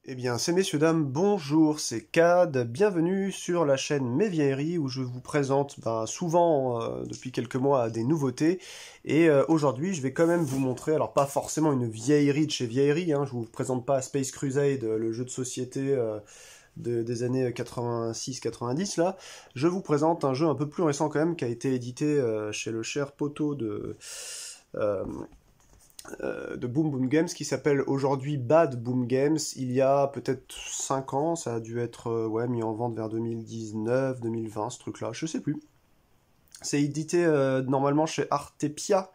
Eh bien, ces messieurs, dames, bonjour, c'est Cad, bienvenue sur la chaîne Mes Vieilleries où je vous présente souvent, depuis quelques mois, des nouveautés. Et aujourd'hui, je vais quand même vous montrer, alors pas forcément une vieillerie de chez Vieillerie, hein, je vous présente pas Space Crusade, le jeu de société des années 86-90 là. Je vous présente un jeu un peu plus récent quand même, qui a été édité chez le cher poteau euh, de Boom Boom Games qui s'appelle aujourd'hui Bad Boom Games. Il y a peut-être 5 ans, ça a dû être ouais, mis en vente vers 2019-2020, ce truc-là, je sais plus. C'est édité normalement chez Artepia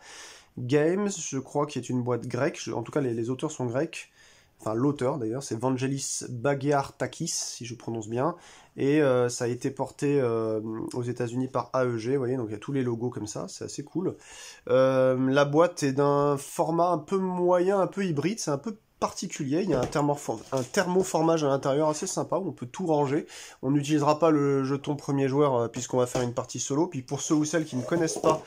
Games, je crois, qui est une boîte grecque. En tout cas, les auteurs sont grecs. Enfin, l'auteur d'ailleurs, c'est Vangelis Bagiartakis, si je prononce bien. Et ça a été porté aux États-Unis par AEG, vous voyez, donc il y a tous les logos comme ça, c'est assez cool. La boîte est d'un format un peu moyen, un peu hybride, c'est un peu particulier. Il y a un thermoformage à l'intérieur assez sympa où on peut tout ranger. On n'utilisera pas le jeton premier joueur puisqu'on va faire une partie solo. Puis pour ceux ou celles qui ne connaissent pas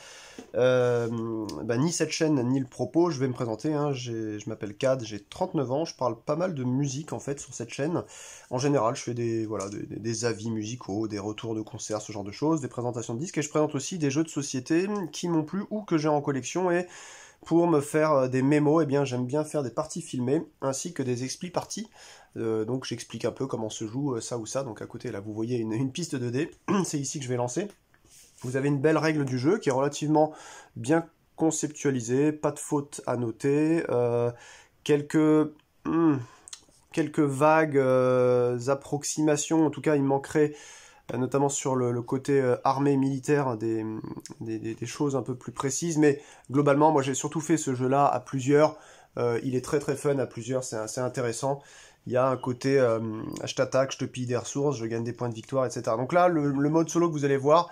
ni cette chaîne ni le propos, je vais me présenter, hein. Je m'appelle Cad, j'ai 39 ans, je parle pas mal de musique en fait sur cette chaîne. En général, je fais des avis musicaux, des retours de concerts, ce genre de choses, des présentations de disques, et je présente aussi des jeux de société qui m'ont plu ou que j'ai en collection. Et pour me faire des mémos, eh bien j'aime bien faire des parties filmées ainsi que des expli parties. Donc j'explique un peu comment se joue ça ou ça. Donc à côté là, vous voyez une piste de dés, c'est ici que je vais lancer. Vous avez une belle règle du jeu qui est relativement bien conceptualisée, pas de faute à noter, quelques, hmm, quelques vagues approximations, en tout cas il manquerait notamment sur le côté armée militaire des choses un peu plus précises, mais globalement moi j'ai surtout fait ce jeu-là à plusieurs, il est très très fun à plusieurs, c'est assez intéressant. Il y a un côté je t'attaque, je te pille des ressources, je gagne des points de victoire, etc. Donc là, le mode solo que vous allez voir,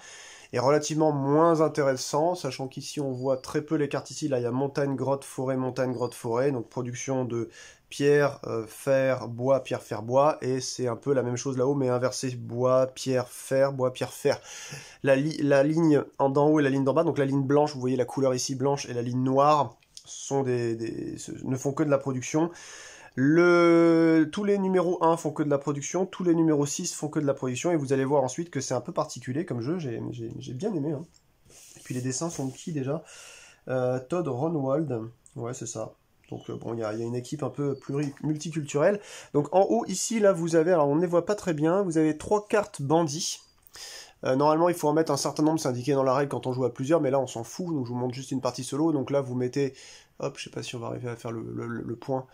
est relativement moins intéressant, sachant qu'ici on voit très peu les cartes ici. Là il y a montagne, grotte, forêt, donc production de pierre, fer, bois, pierre, fer, bois, et c'est un peu la même chose là-haut, mais inversé, bois, pierre, fer, bois, pierre, fer. La ligne en d'en haut et la ligne d'en bas, donc la ligne blanche, vous voyez la couleur ici blanche, et la ligne noire, sont ne font que de la production. Tous les numéros 1 font que de la production, tous les numéros 6 font que de la production, et vous allez voir ensuite que c'est un peu particulier comme jeu, j'ai bien aimé. Hein. Et puis les dessins sont de qui déjà Todd Ronwald, ouais c'est ça. Donc bon, il y a une équipe un peu multiculturelle. Donc en haut, ici, là, vous avez, alors on ne les voit pas très bien, vous avez 3 cartes bandits. Normalement, il faut en mettre un certain nombre, c'est indiqué dans la règle quand on joue à plusieurs, mais là, on s'en fout, donc je vous montre juste une partie solo. Donc là, vous mettez, hop, je sais pas si on va arriver à faire le point,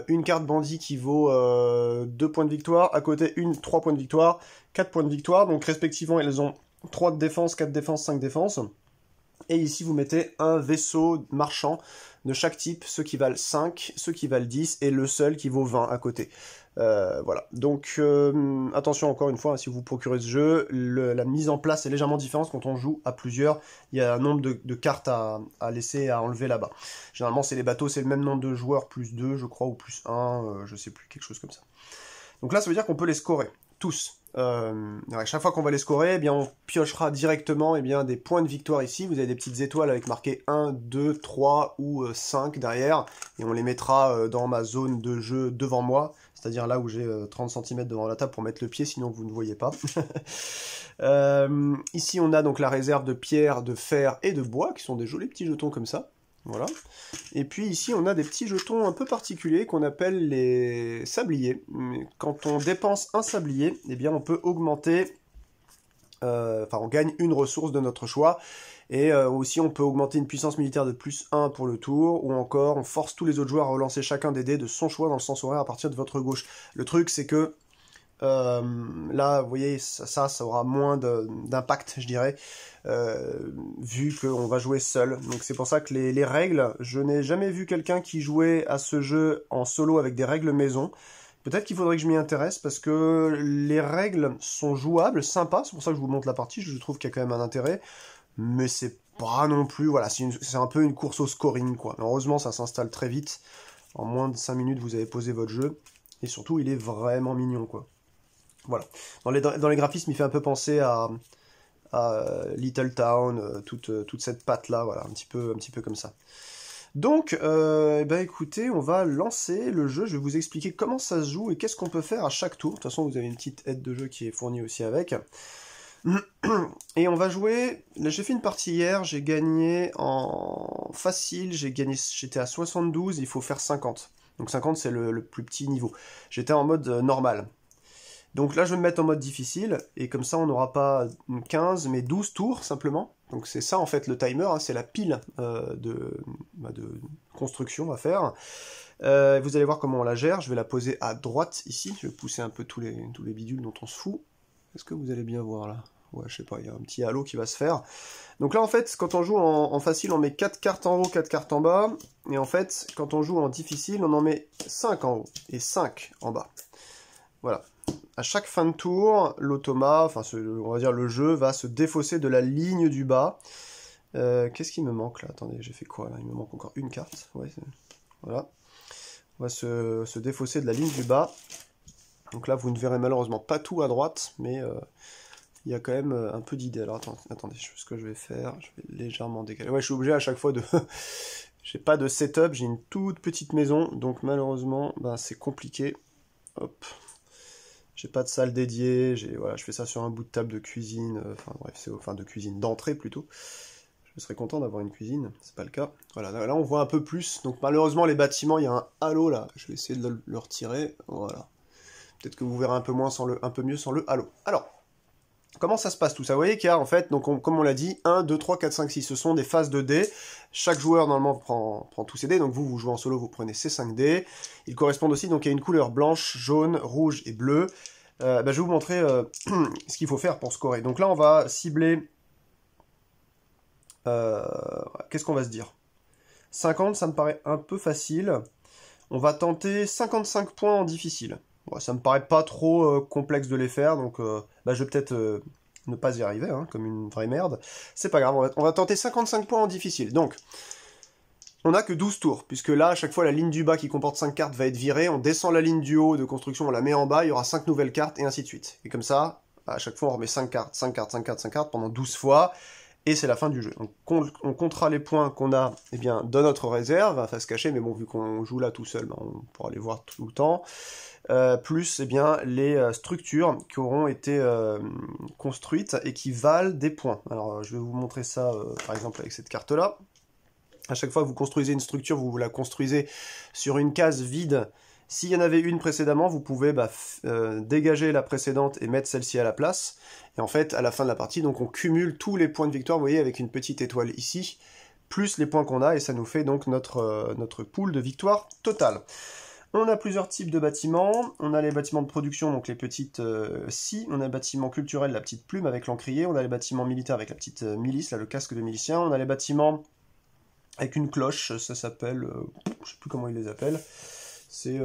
une carte bandit qui vaut 2 points de victoire, à côté 3 points de victoire, 4 points de victoire, donc respectivement, elles ont 3 de défense, 4 de défense, 5 de défense. Et ici, vous mettez un vaisseau marchand de chaque type, ceux qui valent 5, ceux qui valent 10, et le seul qui vaut 20 à côté. Voilà. Donc, attention encore une fois, hein, si vous vous procurez ce jeu, la mise en place est légèrement différente quand on joue à plusieurs. Il y a un nombre de cartes à laisser, à enlever là-bas. Généralement, c'est les bateaux, c'est le même nombre de joueurs, plus 2, je crois, ou plus 1, je sais plus, quelque chose comme ça. Donc là, ça veut dire qu'on peut les scorer, tous. À chaque fois qu'on va les scorer, eh bien, on piochera directement eh bien, des points de victoire ici. Vous avez des petites étoiles avec marqué 1, 2, 3 ou 5 derrière. Et on les mettra dans ma zone de jeu devant moi. C'est-à-dire là où j'ai 30 cm devant la table pour mettre le pied, sinon vous ne voyez pas. Ici, on a donc la réserve de pierre, de fer et de bois, qui sont des jolis petits jetons comme ça. Voilà. Et puis ici, on a des petits jetons un peu particuliers qu'on appelle les sabliers. Quand on dépense un sablier, eh bien, on peut augmenter, on gagne une ressource de notre choix. Et aussi, on peut augmenter une puissance militaire de plus 1 pour le tour, ou encore, on force tous les autres joueurs à relancer chacun des dés de son choix dans le sens horaire à partir de votre gauche. Le truc, c'est que là, vous voyez, ça aura moins d'impact, je dirais, vu qu'on va jouer seul. Donc c'est pour ça que les règles, je n'ai jamais vu quelqu'un qui jouait à ce jeu en solo avec des règles maison. Peut-être qu'il faudrait que je m'y intéresse, parce que les règles sont jouables, sympas, c'est pour ça que je vous montre la partie, je trouve qu'il y a quand même un intérêt, mais c'est pas non plus, voilà, c'est un peu une course au scoring, quoi. Mais heureusement, ça s'installe très vite, en moins de 5 minutes, vous avez posé votre jeu, et surtout, il est vraiment mignon, quoi. Voilà. Dans les graphismes, il fait un peu penser à Little Town, toute cette patte-là, voilà, un petit peu comme ça. Donc, écoutez, on va lancer le jeu. Je vais vous expliquer comment ça se joue et qu'est-ce qu'on peut faire à chaque tour. De toute façon, vous avez une petite aide de jeu qui est fournie aussi avec. Et on va jouer. Là, j'ai fait une partie hier. J'ai gagné en facile. J'étais à 72. Il faut faire 50. Donc 50, c'est le plus petit niveau. J'étais en mode normal. Donc là, je vais me mettre en mode difficile, et comme ça, on n'aura pas 15, mais 12 tours, simplement. Donc c'est ça, en fait, le timer, hein, c'est la pile de construction à faire. Vous allez voir comment on la gère. Je vais la poser à droite, ici. Je vais pousser un peu tous les bidules dont on se fout. Est-ce que vous allez bien voir, là? Ouais, je sais pas, il y a un petit halo qui va se faire. Donc là, en fait, quand on joue en facile, on met 4 cartes en haut, 4 cartes en bas. Et en fait, quand on joue en difficile, on en met 5 en haut et 5 en bas. Voilà. À chaque fin de tour, l'automa, enfin on va dire le jeu, va se défausser de la ligne du bas. Qu'est-ce qui me manque là? Attendez, j'ai fait quoi là? Il me manque encore une carte. Ouais, voilà. On va se défausser de la ligne du bas. Donc là, vous ne verrez malheureusement pas tout à droite, mais il y a quand même un peu d'idées. Alors attendez, ce que je vais faire, je vais légèrement décaler. Ouais, je suis obligé à chaque fois de... J'ai pas de setup, j'ai une toute petite maison, donc malheureusement, c'est compliqué. Hop. J'ai pas de salle dédiée, voilà, je fais ça sur un bout de table de cuisine, de cuisine, d'entrée plutôt. Je serais content d'avoir une cuisine, c'est pas le cas. Voilà, là on voit un peu plus, donc malheureusement les bâtiments, il y a un halo là, je vais essayer de le retirer, voilà. Peut-être que vous verrez un peu mieux sans le halo. Alors, comment ça se passe tout ça? Vous voyez qu'il y a en fait, donc comme on l'a dit, 1, 2, 3, 4, 5, 6, ce sont des phases de dés. Chaque joueur normalement prend tous ses dés, donc vous jouez en solo, vous prenez ces 5 dés. Ils correspondent aussi donc à une couleur blanche, jaune, rouge et bleu. Je vais vous montrer ce qu'il faut faire pour scorer. Donc là on va cibler... Qu'est-ce qu'on va se dire? 50, ça me paraît un peu facile. On va tenter 55 points en difficile. Bon, ça me paraît pas trop complexe de les faire, donc je vais peut-être ne pas y arriver, hein, comme une vraie merde. C'est pas grave, on va tenter 55 points en difficile. Donc, on n'a que 12 tours, puisque là, à chaque fois, la ligne du bas qui comporte 5 cartes va être virée, on descend la ligne du haut de construction, on la met en bas, il y aura 5 nouvelles cartes, et ainsi de suite. Et comme ça, à chaque fois, on remet 5 cartes, 5 cartes, 5 cartes, 5 cartes, pendant 12 fois, et c'est la fin du jeu. Donc, on comptera les points qu'on a dans notre réserve, face cachée, mais bon, vu qu'on joue là tout seul, on pourra les voir tout le temps. Plus les structures qui auront été construites et qui valent des points. Alors je vais vous montrer ça par exemple avec cette carte là. À chaque fois que vous construisez une structure, vous la construisez sur une case vide. S'il y en avait une précédemment, vous pouvez dégager la précédente et mettre celle-ci à la place. Et en fait, à la fin de la partie, donc on cumule tous les points de victoire, vous voyez, avec une petite étoile ici, plus les points qu'on a, et ça nous fait donc notre pool de victoire totale. On a plusieurs types de bâtiments. On a les bâtiments de production, donc les petites scies. On a les bâtiments culturels, la petite plume avec l'encrier. On a les bâtiments militaires avec la petite milice, là, le casque de milicien. On a les bâtiments avec une cloche, ça s'appelle... je sais plus comment ils les appellent. C'est...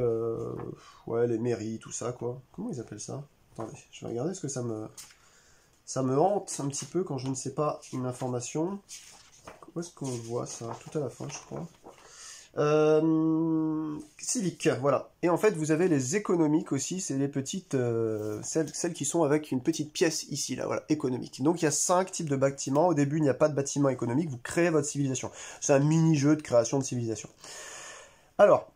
ouais, les mairies, tout ça, quoi. Comment ils appellent ça? Attendez, je vais regarder, parce que ça me hante un petit peu quand je ne sais pas une information. Où est-ce qu'on voit ça? Tout à la fin, je crois. Civique, voilà. Et en fait, vous avez les économiques aussi, c'est les petites, celles qui sont avec une petite pièce ici, là, voilà, économique. Donc il y a 5 types de bâtiments. Au début, il n'y a pas de bâtiment économique, vous créez votre civilisation. C'est un mini-jeu de création de civilisation. Alors,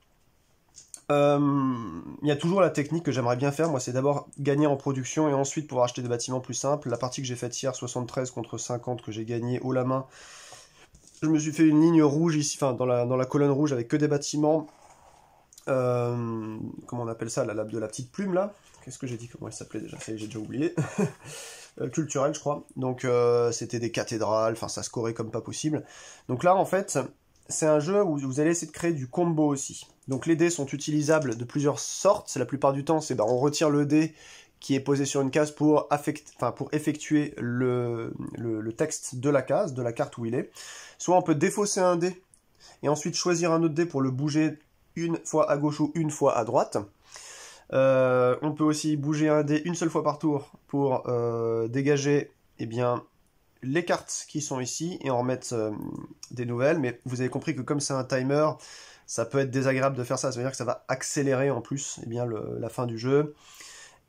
il y a toujours la technique que j'aimerais bien faire, moi, c'est d'abord gagner en production et ensuite pouvoir acheter des bâtiments plus simples. La partie que j'ai faite hier, 73 contre 50, que j'ai gagné haut la main, je me suis fait une ligne rouge ici, enfin dans la colonne rouge avec que des bâtiments. Comment on appelle ça, de la petite plume là? Qu'est-ce que j'ai dit? Comment elle s'appelait déjà? Ça y est, j'ai déjà oublié. Culturel, je crois. Donc c'était des cathédrales, enfin ça scorait comme pas possible. Donc là en fait, c'est un jeu où vous allez essayer de créer du combo aussi. Donc les dés sont utilisables de plusieurs sortes. La plupart du temps, c'est on retire le dé qui est posé sur une case pour effectuer le texte de la case, de la carte où il est. Soit on peut défausser un dé et ensuite choisir un autre dé pour le bouger une fois à gauche ou une fois à droite. On peut aussi bouger un dé une seule fois par tour pour dégager les cartes qui sont ici et en remettre des nouvelles. Mais vous avez compris que comme c'est un timer, ça peut être désagréable de faire ça. Ça veut dire que ça va accélérer en plus la fin du jeu.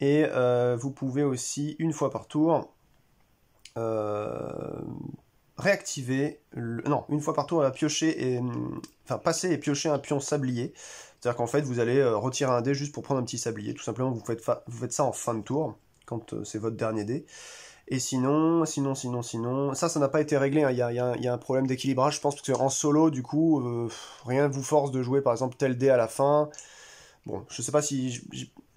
Et vous pouvez aussi, une fois par tour, réactiver, non, une fois par tour, on va piocher et, enfin, passer et piocher un pion sablier. C'est-à-dire qu'en fait, vous allez retirer un dé juste pour prendre un petit sablier. Tout simplement, vous faites ça en fin de tour, quand c'est votre dernier dé. Et sinon, ça n'a pas été réglé, hein. Il y a un problème d'équilibrage, je pense, parce qu'en solo, du coup, rien ne vous force de jouer, par exemple, tel dé à la fin. Bon, je sais pas si...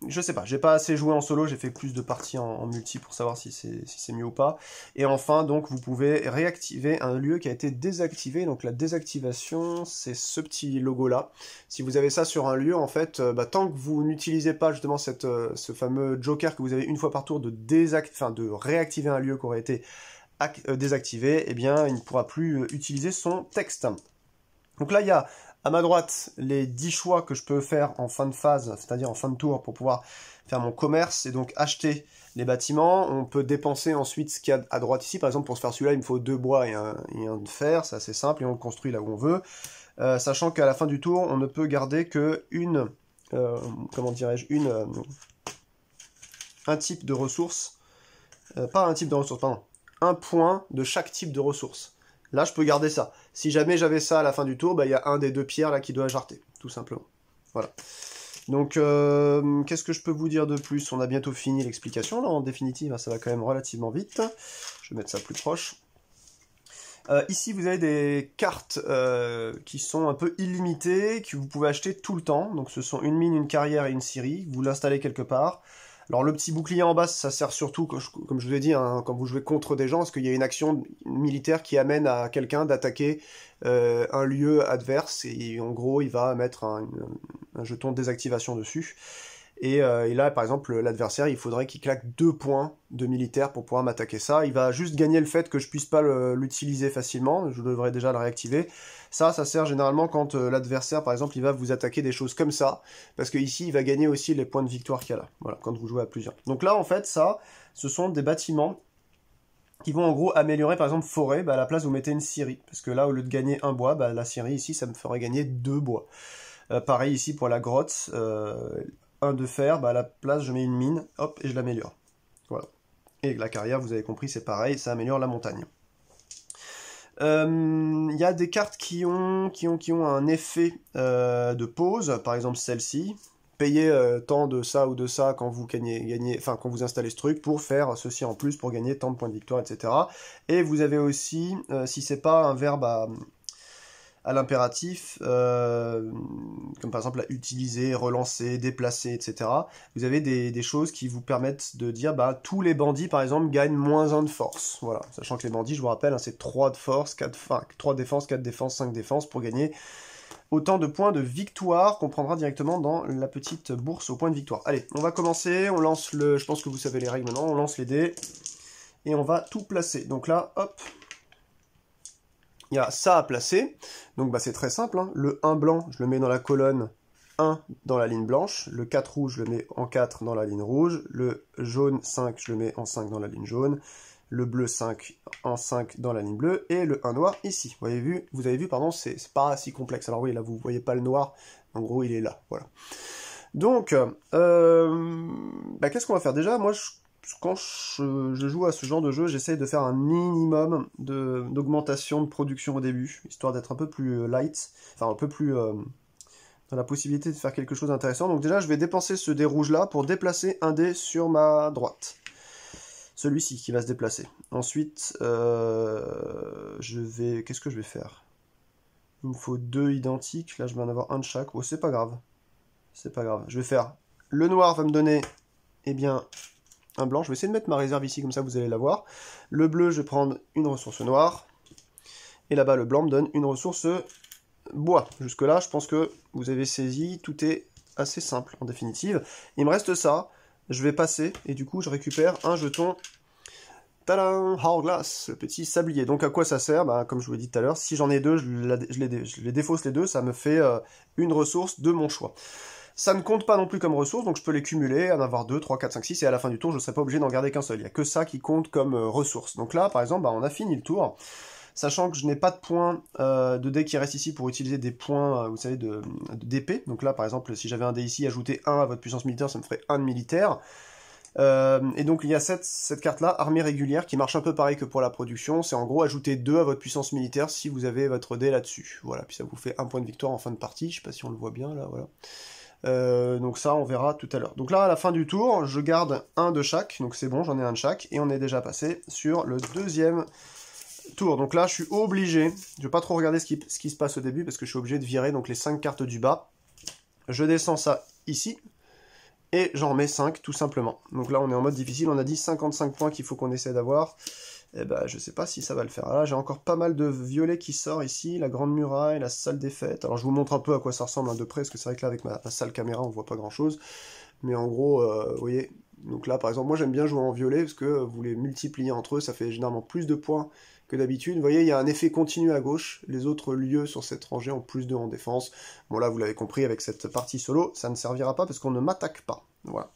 Je sais pas, j'ai pas assez joué en solo, j'ai fait plus de parties en multi pour savoir si c'est mieux ou pas. Et enfin, donc, vous pouvez réactiver un lieu qui a été désactivé. Donc la désactivation, c'est ce petit logo-là. Si vous avez ça sur un lieu, en fait, tant que vous n'utilisez pas justement ce fameux joker que vous avez une fois par tour de réactiver un lieu qui aurait été désactivé, eh bien, il ne pourra plus utiliser son texte. Donc là, il y a à ma droite les 10 choix que je peux faire en fin de phase, c'est-à-dire en fin de tour, pour pouvoir faire mon commerce et donc acheter les bâtiments. On peut dépenser ensuite ce qu'il y a à droite ici. Par exemple, pour se faire celui-là, il me faut 2 bois et un de fer, c'est assez simple, et on le construit là où on veut. Sachant qu'à la fin du tour, on ne peut garder que un type de ressource, pas un type de ressource, pardon, un point de chaque type de ressource. Là, je peux garder ça. Si jamais j'avais ça à la fin du tour, il y a un des 2 pierres là qui doit jarter, tout simplement. Voilà. Donc, qu'est-ce que je peux vous dire de plus? On a bientôt fini l'explication, là, en définitive, ça va quand même relativement vite. Je vais mettre ça plus proche. Ici, vous avez des cartes qui sont un peu illimitées, que vous pouvez acheter tout le temps. Donc, ce sont une mine, une carrière et une scierie. Vous l'installez quelque part. Alors le petit bouclier en bas, ça sert surtout, comme je vous ai dit, hein, quand vous jouez contre des gens, parce qu'il y a une action militaire qui amène à quelqu'un d'attaquer un lieu adverse, et en gros, il va mettre un jeton de désactivation dessus. Et là, par exemple, l'adversaire, il faudrait qu'il claque 2 points de militaire pour pouvoir m'attaquer ça. Il va juste gagner le fait que je puisse pas l'utiliser facilement, je devrais déjà le réactiver. Ça sert généralement quand l'adversaire, par exemple, il va vous attaquer des choses comme ça, parce que ici, il va gagner aussi les points de victoire qu'il y a là, voilà, quand vous jouez à plusieurs. Donc là, en fait, ce sont des bâtiments qui vont en gros améliorer, par exemple, forêt, à la place, vous mettez une scierie, parce que là, au lieu de gagner un bois, la scierie, ici, ça me ferait gagner 2 bois. Pareil ici pour la grotte, un de fer, à la place, je mets une mine, hop, et je l'améliore. Voilà. Et la carrière, vous avez compris, c'est pareil, ça améliore la montagne. Il y a des cartes qui ont un effet de pause, par exemple celle-ci. Payez tant de ça ou de ça quand vous quand vous installez ce truc pour faire ceci en plus, pour gagner tant de points de victoire, etc. Et vous avez aussi, si c'est pas un verbe à l'impératif, comme par exemple à utiliser, relancer, déplacer, etc. Vous avez des choses qui vous permettent de dire, tous les bandits, par exemple, gagnent moins 1 de force. Voilà, sachant que les bandits, je vous rappelle, c'est 3 de force, 3 défense, 4 défense, 5 défense, pour gagner autant de points de victoire qu'on prendra directement dans la petite bourse aux points de victoire. Allez, on va commencer, on lance je pense que vous savez les règles maintenant, on lance les dés, et on va tout placer. Donc là, hop, il y a ça à placer, donc c'est très simple, hein. Le 1 blanc, je le mets dans la colonne 1 dans la ligne blanche, le 4 rouge, je le mets en 4 dans la ligne rouge, le jaune 5, je le mets en 5 dans la ligne jaune, le bleu 5 en 5 dans la ligne bleue, et le 1 noir ici. Vous avez vu, pardon, c'est pas si complexe. Alors oui, là vous voyez pas le noir, en gros il est là, voilà. Donc, qu'est-ce qu'on va faire? Déjà, moi, quand je joue à ce genre de jeu, j'essaye de faire un minimum d'augmentation de production au début, histoire d'être un peu plus light, enfin un peu plus dans la possibilité de faire quelque chose d'intéressant. Donc déjà, je vais dépenser ce dé rouge là pour déplacer un dé sur ma droite. Celui-ci qui va se déplacer. Ensuite, qu'est-ce que je vais faire? Il me faut 2 identiques, là je vais en avoir un de chaque. Oh, c'est pas grave. C'est pas grave. Je vais faire... Le noir va me donner, un blanc. Je vais essayer de mettre ma réserve ici, comme ça vous allez la voir. Le bleu, je vais prendre une ressource noire. Et là-bas, le blanc me donne une ressource bois. Jusque-là, je pense que vous avez saisi. Tout est assez simple, en définitive. Il me reste ça. Je vais passer, et du coup, je récupère un jeton. Tadam! Hourglass, le petit sablier. Donc, à quoi ça sert? Comme je vous l'ai dit tout à l'heure, si j'en ai 2, je les défausse les 2, ça me fait une ressource de mon choix. Ça ne compte pas non plus comme ressource, donc je peux les cumuler, en avoir 2, 3, 4, 5, 6, et à la fin du tour, je ne serai pas obligé d'en garder qu'un seul. Il n'y a que ça qui compte comme ressource. Donc là, par exemple, on a fini le tour, sachant que je n'ai pas de points de dés qui restent ici pour utiliser des points, vous savez, d'épée. Donc là, par exemple, si j'avais un dé ici, ajouter 1 à votre puissance militaire, ça me ferait 1 de militaire. Et donc il y a cette carte-là, armée régulière, qui marche un peu pareil que pour la production. C'est en gros ajouter 2 à votre puissance militaire si vous avez votre dé là-dessus. Voilà, puis ça vous fait 1 point de victoire en fin de partie. Je sais pas si on le voit bien là, voilà. Donc ça, on verra tout à l'heure. Donc là, à la fin du tour, je garde un de chaque, donc c'est bon, j'en ai un de chaque, et on est déjà passé sur le deuxième tour. Donc là, je suis obligé, je vais pas trop regarder ce qui se passe au début, parce que je suis obligé de virer donc les 5 cartes du bas. Je descends ça ici, et j'en remets 5, tout simplement. Donc là, on est en mode difficile, on a dit 55 points qu'il faut qu'on essaie d'avoir. Eh ben, je sais pas si ça va le faire. Là, j'ai encore pas mal de violets qui sort ici, la grande muraille, la salle des fêtes. Alors, je vous montre un peu à quoi ça ressemble de près, parce que c'est vrai que là, avec ma sale caméra, on voit pas grand-chose. Mais en gros, vous voyez, donc là, par exemple, moi, j'aime bien jouer en violet, parce que vous les multipliez entre eux, ça fait généralement plus de points que d'habitude. Vous voyez, il y a un effet continu à gauche. Les autres lieux sur cette rangée ont plus de en défense. Bon, là, vous l'avez compris, avec cette partie solo, ça ne servira pas, parce qu'on ne m'attaque pas. Voilà.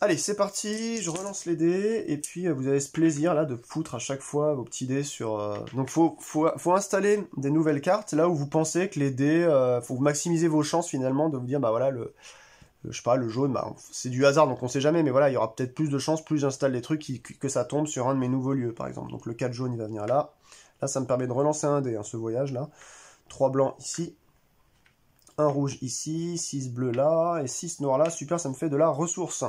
Allez, c'est parti, je relance les dés, et puis vous avez ce plaisir là de foutre à chaque fois vos petits dés sur... Donc faut installer des nouvelles cartes, là où vous pensez que les dés... faut maximiser vos chances finalement de vous dire, bah voilà, je sais pas, le jaune, bah, c'est du hasard, donc on sait jamais, mais voilà, il y aura peut-être plus de chances, plus j'installe des trucs que ça tombe sur un de mes nouveaux lieux, par exemple. Donc le 4 jaune, il va venir là. Là, ça me permet de relancer un dé, hein, ce voyage-là. 3 blancs ici. Un rouge ici, 6 bleus là, et 6 noirs là. Super, ça me fait de la ressource.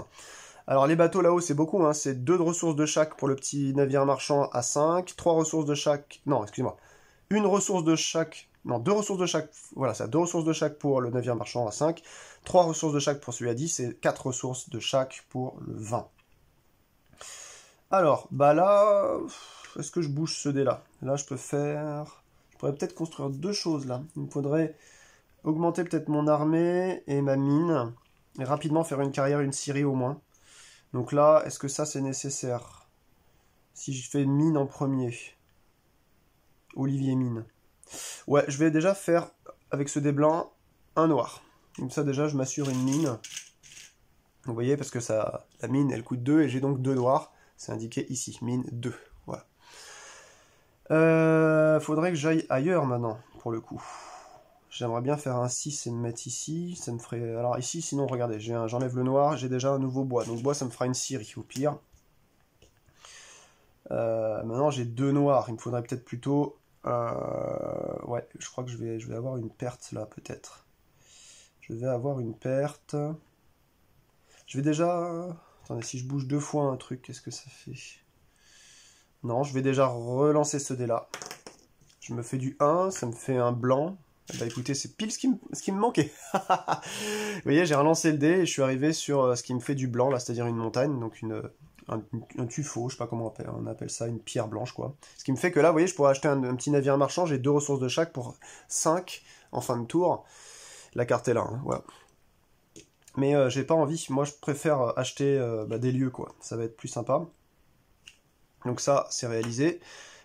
Alors les bateaux là-haut, c'est beaucoup, hein. C'est 2 de ressources de chaque pour le petit navire marchand à 5, 3 ressources de chaque... Non, excusez-moi. Une ressource de chaque... Non, 2 ressources de chaque... Voilà, ça, 2 ressources de chaque pour le navire marchand à 5, 3 ressources de chaque pour celui à 10, et 4 ressources de chaque pour le 20. Alors, bah là... Est-ce que je bouge ce dé-là? Là, je peux faire... Je pourrais peut-être construire 2 choses, là. Il me faudrait augmenter peut-être mon armée et ma mine, et rapidement faire une carrière, une scierie au moins. Donc là, est-ce que ça c'est nécessaire? Si je fais une mine en premier. Olivier mine. Ouais, je vais déjà faire, avec ce dé blanc, un noir. Comme ça déjà, je m'assure une mine. Vous voyez, parce que ça, la mine, elle coûte 2, et j'ai donc 2 noirs. C'est indiqué ici, mine 2. Voilà. Faudrait que j'aille ailleurs maintenant, pour le coup. J'aimerais bien faire un 6 et me mettre ici. Ça me ferait... Alors ici, sinon, regardez, j'enlève le noir, j'ai déjà un nouveau bois. Donc bois, ça me fera une scierie, au pire. Maintenant, j'ai 2 noirs. Il me faudrait peut-être plutôt... Ouais, je crois que je vais avoir une perte, là, peut-être. Je vais avoir une perte. Je vais déjà... Attendez, si je bouge 2 fois un truc, qu'est-ce que ça fait? Non, je vais déjà relancer ce dé-là. Je me fais du 1, ça me fait un blanc. Bah écoutez, c'est pile ce qui me manquait. Vous voyez, j'ai relancé le dé et je suis arrivé sur ce qui me fait du blanc, là, c'est-à-dire une montagne, donc un tuffeau, je sais pas comment on appelle ça, une pierre blanche, quoi. Ce qui me fait que là, vous voyez, je pourrais acheter un petit navire marchand, j'ai 2 ressources de chaque pour 5 en fin de tour. La carte est là, hein, voilà. Mais j'ai pas envie, moi je préfère acheter des lieux, quoi. Ça va être plus sympa. Donc ça, c'est réalisé.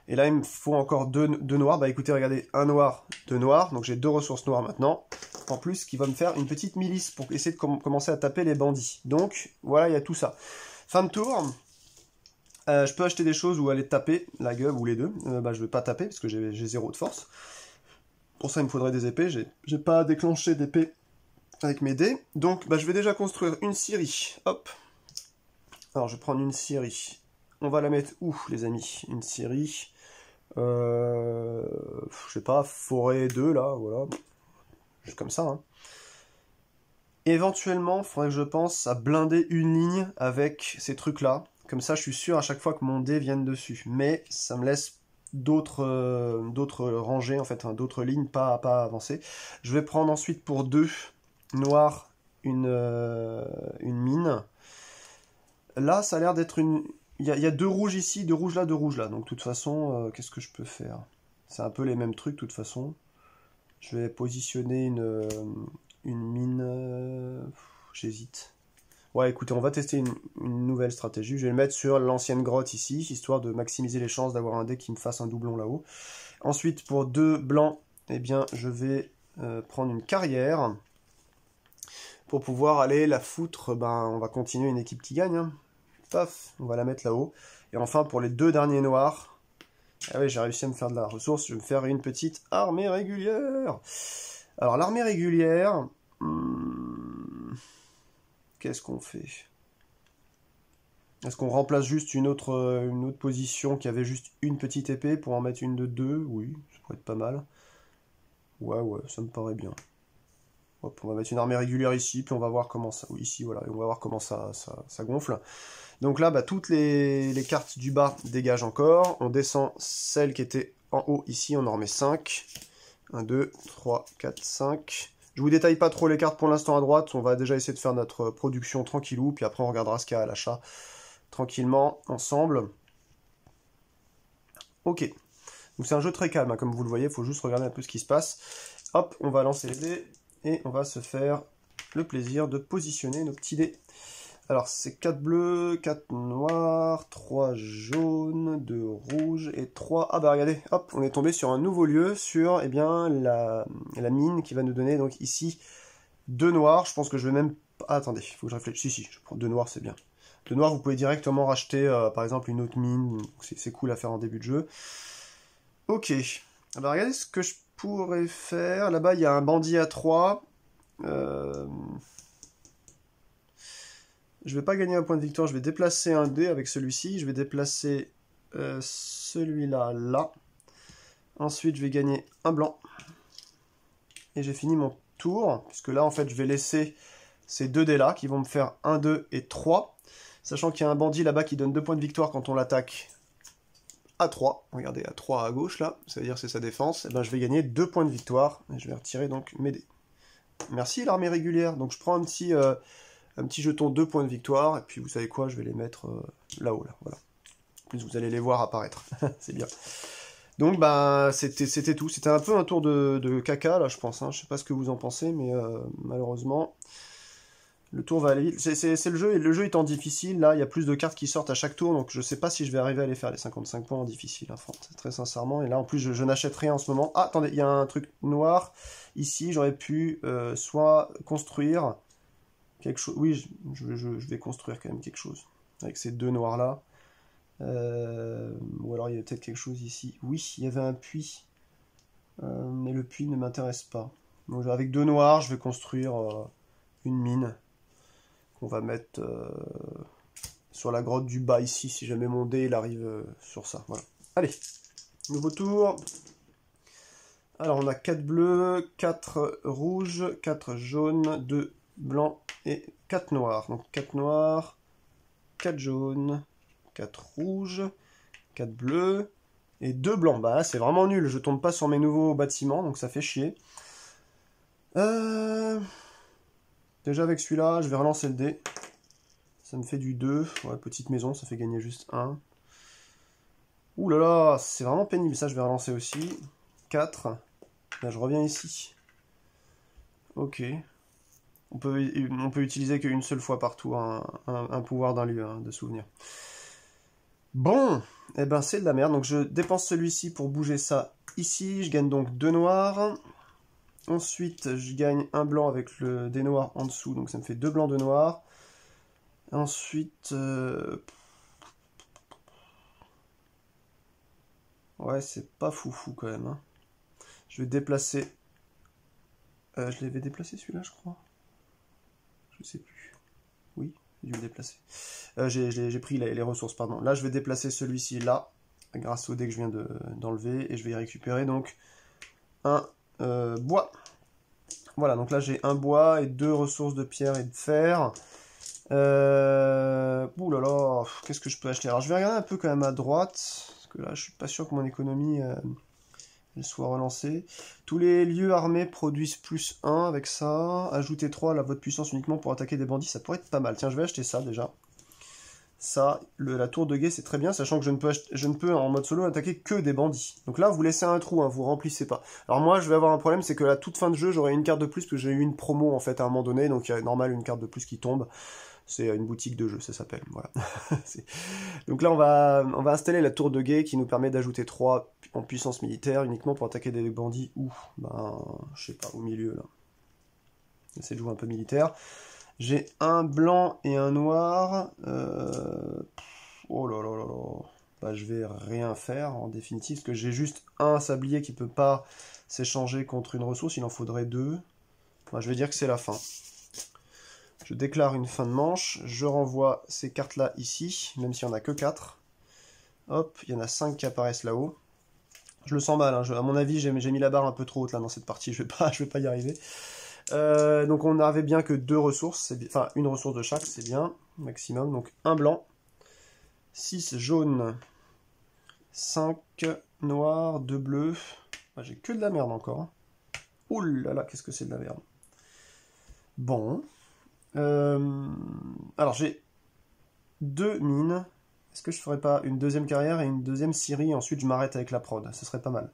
Et là, il me faut encore 2 noirs. Bah écoutez, regardez, un noir, 2 noirs. Donc j'ai 2 ressources noires maintenant. En plus, qui va me faire une petite milice pour essayer de commencer à taper les bandits. Donc, voilà, il y a tout ça. Fin de tour. Je peux acheter des choses ou aller taper la gueule ou les deux. Bah je vais pas taper parce que j'ai 0 de force. Pour ça, il me faudrait des épées. J'ai pas déclenché d'épée avec mes dés. Donc, bah, je vais déjà construire une scierie. Hop. Alors, je vais prendre une scierie. On va la mettre où, les amis? Une scierie... je sais pas, forêt 2 là, voilà. Juste comme ça. Hein. Éventuellement, il faudrait que je pense à blinder une ligne avec ces trucs là. Comme ça, je suis sûr à chaque fois que mon dé vienne dessus. Mais ça me laisse d'autres rangées, en fait, hein, d'autres lignes pas avancer. Je vais prendre ensuite pour 2 noirs une mine. Là, ça a l'air d'être une... Il y a 2 rouges ici, 2 rouges là, 2 rouges là. Donc, de toute façon, qu'est-ce que je peux faire? C'est un peu les mêmes trucs, de toute façon. Je vais positionner une mine... J'hésite. Ouais, écoutez, on va tester une nouvelle stratégie. Je vais le mettre sur l'ancienne grotte ici, histoire de maximiser les chances d'avoir un dé qui me fasse un doublon là-haut. Ensuite, pour 2 blancs, eh bien, je vais prendre une carrière. Pour pouvoir aller la foutre, ben, on va continuer une équipe qui gagne. Hein. Paf, on va la mettre là-haut. Et enfin, pour les 2 derniers noirs, ah oui, j'ai réussi à me faire de la ressource, je vais me faire une petite armée régulière. Alors, l'armée régulière, qu'est-ce qu'on fait? Est-ce qu'on remplace juste une autre position qui avait juste une petite épée pour en mettre une de deux? Oui, ça pourrait être pas mal. Ouais, ça me paraît bien. Hop, on va mettre une armée régulière ici, puis on va voir comment ça... Oui, ici, voilà, et on va voir comment ça gonfle. Donc là, bah, toutes les cartes du bas dégagent encore. On descend celle qui était en haut ici, on en remet 5. 1, 2, 3, 4, 5. Je vous détaille pas trop les cartes pour l'instant à droite, on va déjà essayer de faire notre production tranquillou, puis après on regardera ce qu'il y a à l'achat tranquillement, ensemble. Ok, donc c'est un jeu très calme, hein, comme vous le voyez, il faut juste regarder un peu ce qui se passe. Hop, on va lancer les dés, et on va se faire le plaisir de positionner nos petits dés. Alors c'est 4 bleus, 4 noirs, 3 jaunes, 2 rouges et 3... Ah bah regardez, hop, on est tombé sur un nouveau lieu, sur eh bien, la mine qui va nous donner donc ici 2 noirs. Je pense que je vais même... Ah, attendez, il faut que je réfléchisse. Si, je prends 2 noirs, c'est bien. 2 noirs, vous pouvez directement racheter par exemple une autre mine, c'est cool à faire en début de jeu. Ok, ah bah regardez ce que je pourrais faire. Là-bas il y a un bandit à 3. Je vais pas gagner un point de victoire, je vais déplacer un dé avec celui-ci, je vais déplacer celui-là, là. Ensuite, je vais gagner un blanc. Et j'ai fini mon tour, puisque là, en fait, je vais laisser ces deux dés-là, qui vont me faire 1, 2 et 3. Sachant qu'il y a un bandit là-bas qui donne 2 points de victoire quand on l'attaque à 3. Regardez, à 3 à gauche, là, ça veut dire que c'est sa défense. Et ben, je vais gagner 2 points de victoire, et je vais retirer donc mes dés. Merci, l'armée régulière. Donc, je prends un petit jeton 2 points de victoire, et puis vous savez quoi, je vais les mettre là-haut, là, voilà. En plus, vous allez les voir apparaître, c'est bien. Donc, bah, c'était tout. C'était un peu un tour de caca, là, je pense, hein. Je sais pas ce que vous en pensez, mais malheureusement, le tour va aller vite. C'est le jeu, et le jeu étant difficile, là, il y a plus de cartes qui sortent à chaque tour, donc je sais pas si je vais arriver à les faire, les 55 points en difficile, hein, très sincèrement. Et là, en plus, je n'achète rien en ce moment. Ah, attendez, il y a un truc noir. Ici, j'aurais pu soit construire... quelque chose. Oui, je vais construire quand même quelque chose. Avec ces deux noirs-là. Ou alors il y avait peut-être quelque chose ici. Oui, il y avait un puits. Mais le puits ne m'intéresse pas. Donc avec deux noirs, je vais construire une mine. Qu'on va mettre sur la grotte du bas ici. Si jamais mon dé il arrive sur ça. Voilà. Allez, nouveau tour. Alors on a 4 bleus, 4 rouges, 4 jaunes, 2 blancs et 4 noirs. Donc 4 noirs, 4 jaunes, 4 rouges, 4 bleus et 2 blancs. Bah là c'est vraiment nul, je tombe pas sur mes nouveaux bâtiments, donc ça fait chier. Déjà avec celui-là, je vais relancer le dé. Ça me fait du 2. Ouais, petite maison, ça fait gagner juste 1. Ouh là là, c'est vraiment pénible, ça je vais relancer aussi. 4. Là je reviens ici. Ok. On peut utiliser qu'une seule fois par tour un pouvoir d'un lieu, hein, de souvenir. Bon, eh ben c'est de la merde. Donc je dépense celui-ci pour bouger ça ici. Je gagne donc 2 noirs. Ensuite, je gagne un blanc avec des noirs en dessous. Donc ça me fait 2 blancs, 2 noirs. Ensuite... ouais, c'est pas foufou quand même, hein. Je vais déplacer... je l'avais déplacé celui-là, je crois. Je sais plus. Oui, j'ai dû le déplacer. J'ai pris les ressources, pardon. Là, je vais déplacer celui-ci là, grâce au dé que je viens d'enlever, et je vais y récupérer donc un bois. Voilà, donc là j'ai un bois et 2 ressources de pierre et de fer. Ouh là là, qu'est-ce que je peux acheter? Alors je vais regarder un peu quand même à droite, parce que là je suis pas sûr que mon économie elle soit relancée. Tous les lieux armés produisent plus 1 avec ça. Ajoutez 3 à votre puissance uniquement pour attaquer des bandits, ça pourrait être pas mal. Tiens, je vais acheter ça déjà. Ça, la tour de guet, c'est très bien, sachant que je ne peux en mode solo attaquer que des bandits. Donc là, vous laissez un trou, hein, vous remplissez pas. Alors moi, je vais avoir un problème, c'est que à la toute fin de jeu, j'aurai une carte de plus, parce que j'ai eu une promo, en fait, à un moment donné, donc il y a normal une carte de plus qui tombe. C'est une boutique de jeu, ça s'appelle, voilà. Donc là, on va installer la tour de guet, qui nous permet d'ajouter 3 en puissance militaire, uniquement pour attaquer des bandits, ou, ben, je sais pas, au milieu, là. J'essaie de jouer un peu militaire. J'ai un blanc et un noir. Oh là là là là. Bah, je vais rien faire en définitive, parce que j'ai juste un sablier qui peut pas s'échanger contre une ressource. Il en faudrait 2. Bah, je vais dire que c'est la fin. Je déclare une fin de manche, je renvoie ces cartes-là ici, même s'il n'y en a que 4. Hop, il y en a 5 qui apparaissent là-haut. Je le sens mal, hein. À mon avis, j'ai mis la barre un peu trop haute là dans cette partie, je vais pas y arriver. Donc on n'avait bien que 2 ressources, enfin une ressource de chaque, c'est bien, maximum. Donc un blanc, 6 jaunes, 5 noirs, 2 bleus. Ah, j'ai que de la merde encore. Hein. Ouh là là, qu'est-ce que c'est de la merde. Bon. Alors j'ai 2 mines. Est-ce que je ferais pas une deuxième carrière et une deuxième scierie, ensuite je m'arrête avec la prod, ce serait pas mal.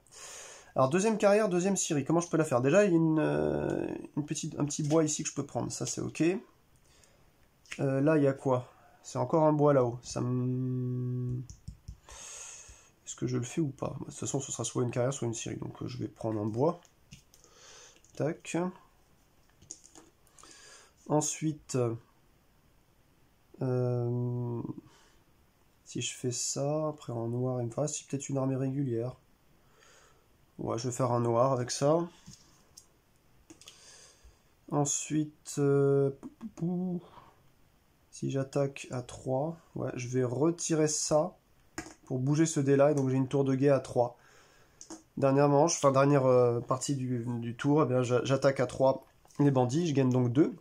Alors deuxième carrière, deuxième scierie, comment je peux la faire? Déjà il y a un petit bois ici que je peux prendre, ça c'est ok. Là il y a quoi? C'est encore un bois là-haut, ça me... Est-ce que je le fais ou pas? De toute façon ce sera soit une carrière soit une scierie, donc je vais prendre un bois. Tac. Ensuite... si je fais ça, après en noir il me faudra peut-être une armée régulière. Ouais, je vais faire un noir avec ça. Ensuite, si j'attaque à 3, ouais, je vais retirer ça pour bouger ce dé là, et donc j'ai une tour de guet à 3. Dernière manche, enfin dernière partie du tour, eh bien j'attaque à 3 les bandits, je gagne donc 2.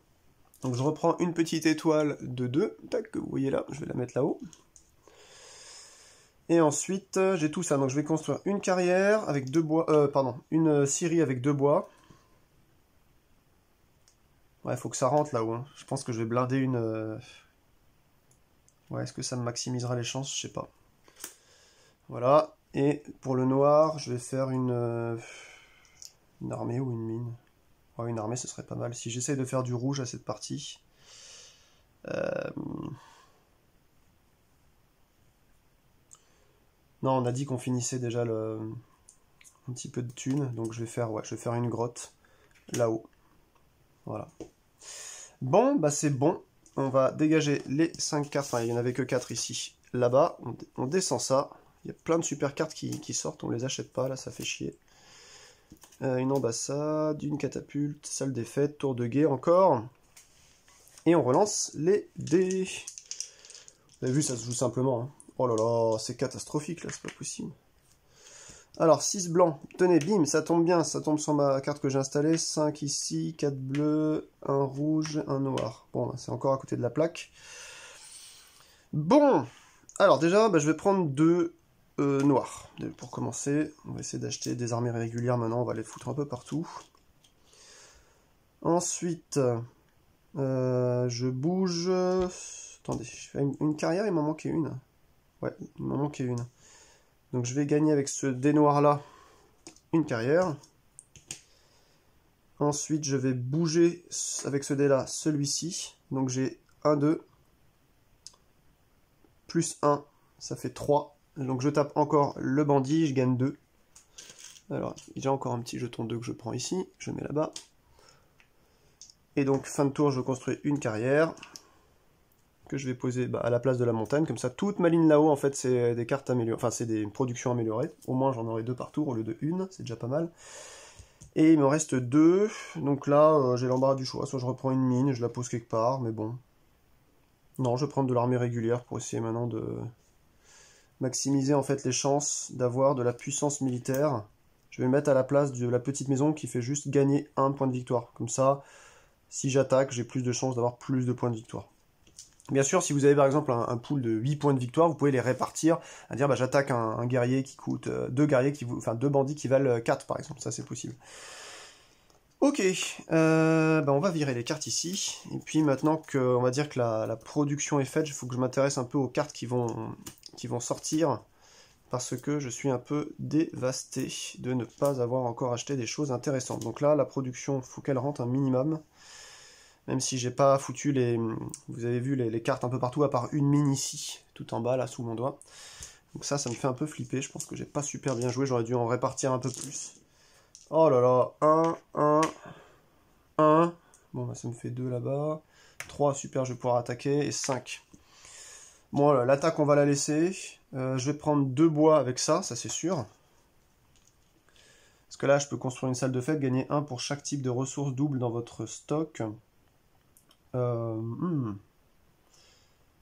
Donc je reprends une petite étoile de 2, tac, vous voyez là, je vais la mettre là-haut. Et ensuite, j'ai tout ça. Donc je vais construire une carrière avec 2 bois, une scierie avec 2 bois. Ouais, il faut que ça rentre là-haut. Hein. Je pense que je vais blinder une... Ouais, est-ce que ça me maximisera les chances? Je sais pas. Voilà. Et pour le noir, je vais faire une armée ou une mine. Ouais, une armée, ce serait pas mal. Si j'essaye de faire du rouge à cette partie... Non, on a dit qu'on finissait déjà un petit peu de thunes, donc je vais faire une grotte là-haut. Voilà. Bon, bah c'est bon. On va dégager les 5 cartes. Enfin, il n'y en avait que 4 ici. Là-bas, on descend ça. Il y a plein de super cartes qui sortent. On les achète pas, là, ça fait chier. Une ambassade, une catapulte, salle des fêtes, tour de guet encore. Et on relance les dés. Vous avez vu, ça se joue simplement. Hein. Oh là là, c'est catastrophique, là, c'est pas possible. Alors, 6 blancs. Tenez, bim, ça tombe bien. Ça tombe sur ma carte que j'ai installée. 5 ici, 4 bleus, 1 rouge, 1 noir. Bon, c'est encore à côté de la plaque. Bon, alors déjà, bah, je vais prendre 2 noirs. Pour commencer, on va essayer d'acheter des armées régulières maintenant. On va les foutre un peu partout. Ensuite, je bouge... Attendez, je fais une carrière, il m'en manquait une. Ouais, il m'en manquait une. Donc je vais gagner avec ce dé noir là une carrière. Ensuite je vais bouger avec ce dé là celui-ci. Donc j'ai 1, 2, plus 1, ça fait 3. Donc je tape encore le bandit, je gagne 2. Alors j'ai encore un petit jeton 2 que je prends ici, je mets là-bas. Et donc fin de tour je construis une carrière. Que je vais poser à la place de la montagne, comme ça toute ma ligne là-haut en fait c'est des cartes améliorées, enfin c'est des productions améliorées, au moins j'en aurai 2 par tour au lieu de 1, c'est déjà pas mal. Et il me reste 2, donc là j'ai l'embarras du choix, soit je reprends une mine, je la pose quelque part, mais bon. Non, je vais prendre de l'armée régulière pour essayer maintenant de maximiser en fait les chances d'avoir de la puissance militaire. Je vais mettre à la place de la petite maison qui fait juste gagner 1 point de victoire, comme ça si j'attaque j'ai plus de chances d'avoir plus de points de victoire. Bien sûr, si vous avez par exemple un pool de 8 points de victoire, vous pouvez les répartir, à dire bah, j'attaque un guerrier qui coûte 2 guerriers enfin 2 bandits qui valent 4 par exemple, ça c'est possible. Ok, bah, on va virer les cartes ici, et puis maintenant qu'on va dire que la production est faite, il faut que je m'intéresse un peu aux cartes qui vont sortir, parce que je suis un peu dévasté de ne pas avoir encore acheté des choses intéressantes. Donc là, la production, il faut qu'elle rentre un minimum. Même si j'ai pas foutu les... Vous avez vu les cartes un peu partout, à part une mine ici, tout en bas, là, sous mon doigt. Donc ça me fait un peu flipper. Je pense que j'ai pas super bien joué. J'aurais dû en répartir un peu plus. Oh là là. 1, 1, 1. Bon, bah, ça me fait 2 là-bas. 3, super, je vais pouvoir attaquer. Et 5. Bon, l'attaque, on va la laisser. Je vais prendre 2 bois avec ça c'est sûr. Parce que là, je peux construire une salle de fête, gagner 1 pour chaque type de ressources doubles dans votre stock. Hmm.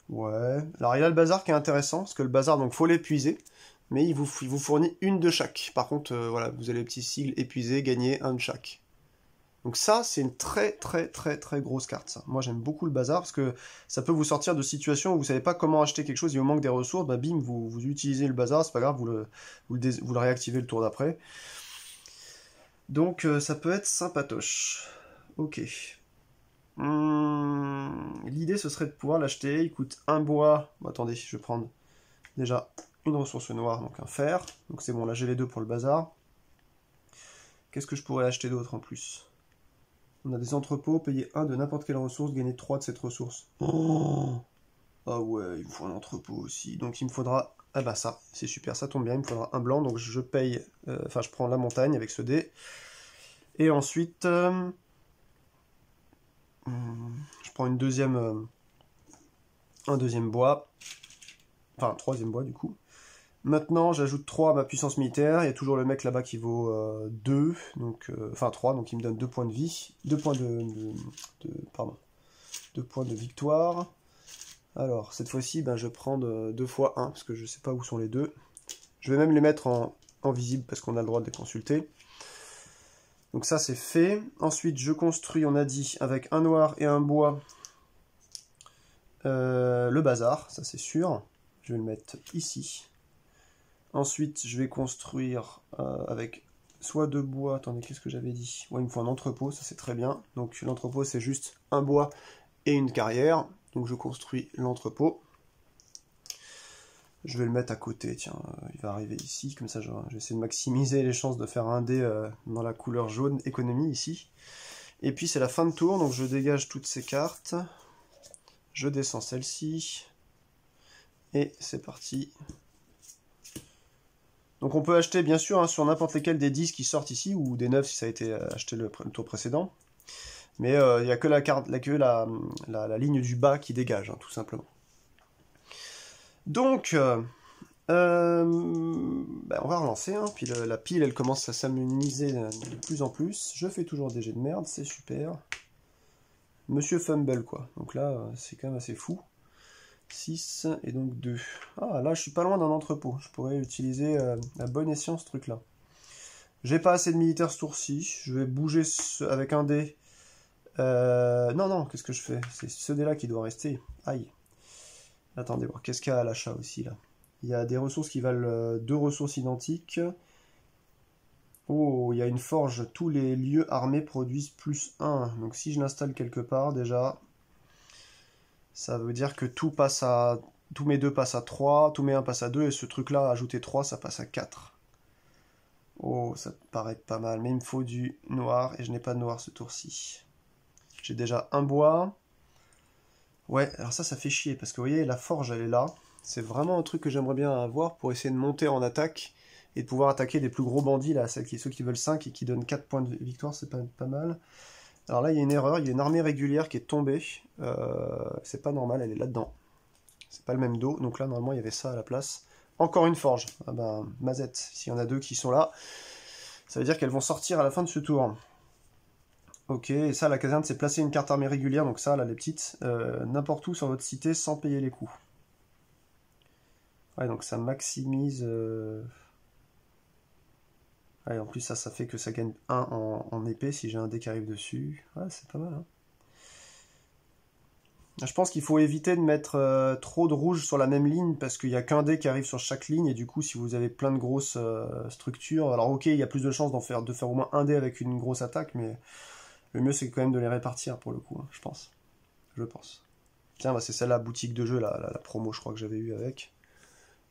Ouais. Alors il a le bazar qui est intéressant, parce que le bazar, donc faut l'épuiser, mais il vous fournit une de chaque. Par contre, voilà, vous avez le petit sigle épuisé, gagner un de chaque. Donc ça, c'est une très très très très grosse carte, ça. Moi j'aime beaucoup le bazar, parce que ça peut vous sortir de situations où vous savez pas comment acheter quelque chose, il vous manque des ressources, bah bim, vous utilisez le bazar, c'est pas grave, vous le réactivez le tour d'après. Donc ça peut être sympatoche. Ok. L'idée ce serait de pouvoir l'acheter. Il coûte un bois. Bon, attendez, je vais prendre déjà une ressource noire, donc un fer. Donc c'est bon, là j'ai les deux pour le bazar. Qu'est-ce que je pourrais acheter d'autre en plus? On a des entrepôts, payer un de n'importe quelle ressource, gagner 3 de cette ressource. Oh, ah ouais, il me faut un entrepôt aussi. Donc il me faudra. Ah bah ça, c'est super, ça tombe bien, il me faudra un blanc. Donc je paye. Enfin, je prends la montagne avec ce dé. Et ensuite. Je prends un deuxième bois. Enfin, un troisième bois du coup. Maintenant, j'ajoute 3 à ma puissance militaire. Il y a toujours le mec là-bas qui vaut 2, donc, enfin 3, donc il me donne 2 points de vie. 2 points pardon. 2 points de victoire. Alors, cette fois-ci, ben, je vais prendre 2 fois 1, parce que je sais pas où sont les deux. Je vais même les mettre en visible, parce qu'on a le droit de les consulter. Donc ça, c'est fait. Ensuite, je construis, on a dit, avec un noir et un bois, le bazar, ça c'est sûr. Je vais le mettre ici. Ensuite, je vais construire avec soit deux bois. Attendez, qu'est-ce que j'avais dit? Ouais, il me faut un entrepôt, ça c'est très bien. Donc l'entrepôt, c'est juste un bois et une carrière. Donc je construis l'entrepôt. Je vais le mettre à côté, tiens, il va arriver ici. Comme ça, je vais essayer de maximiser les chances de faire un dé dans la couleur jaune, économie ici. Et puis c'est la fin de tour, donc je dégage toutes ces cartes. Je descends celle-ci. Et c'est parti. Donc on peut acheter bien sûr hein, sur n'importe lesquels des 10 qui sortent ici, ou des 9 si ça a été acheté le tour précédent. Mais il n'y a que la ligne du bas qui dégage, hein, tout simplement. Donc, on va relancer, hein, puis la pile elle commence à s'amenuiser de plus en plus. Je fais toujours des jets de merde, c'est super. Monsieur Fumble quoi, donc là c'est quand même assez fou. 6 et donc 2. Ah là je suis pas loin d'un entrepôt, je pourrais utiliser à bon escient ce truc là. J'ai pas assez de militaires ce tour-ci, je vais bouger avec un dé. Non, non, qu'est-ce que je fais? C'est ce dé là qui doit rester. Aïe. Attendez, voir, qu'est-ce qu'il y a à l'achat aussi là? Il y a des ressources qui valent 2 ressources identiques. Oh, il y a une forge, tous les lieux armés produisent plus 1. Donc si je l'installe quelque part déjà, ça veut dire que tout passe à... Tous mes 2 passent à 3, tous mes 1 passent à 2, et ce truc-là, ajouter 3, ça passe à 4. Oh, ça paraît pas mal, mais il me faut du noir, et je n'ai pas de noir ce tour-ci. J'ai déjà un bois. Ouais, alors ça fait chier, parce que vous voyez, la forge, elle est là. C'est vraiment un truc que j'aimerais bien avoir pour essayer de monter en attaque, et de pouvoir attaquer des plus gros bandits, là, ceux qui veulent 5 et qui donnent 4 points de victoire, c'est pas mal. Alors là, il y a une erreur, il y a une armée régulière qui est tombée. C'est pas normal, elle est là-dedans. C'est pas le même dos, donc là, normalement, il y avait ça à la place. Encore une forge. Ah ben, mazette, s'il y en a 2 qui sont là, ça veut dire qu'elles vont sortir à la fin de ce tour. Ok, et ça, la caserne, c'est placer une carte armée régulière, donc ça, là, les petites, n'importe où sur votre cité sans payer les coûts. Ouais, donc ça maximise... Ouais, en plus, ça fait que ça gagne 1 en épée si j'ai un dé qui arrive dessus. Ouais, c'est pas mal, hein. Je pense qu'il faut éviter de mettre trop de rouge sur la même ligne parce qu'il n'y a qu'un dé qui arrive sur chaque ligne et du coup si vous avez plein de grosses structures, alors ok il y a plus de chances de faire au moins un dé avec une grosse attaque mais le mieux c'est quand même de les répartir pour le coup, hein, je pense. Je pense. Tiens bah, c'est celle-là, boutique de jeu, la promo je crois que j'avais eu avec.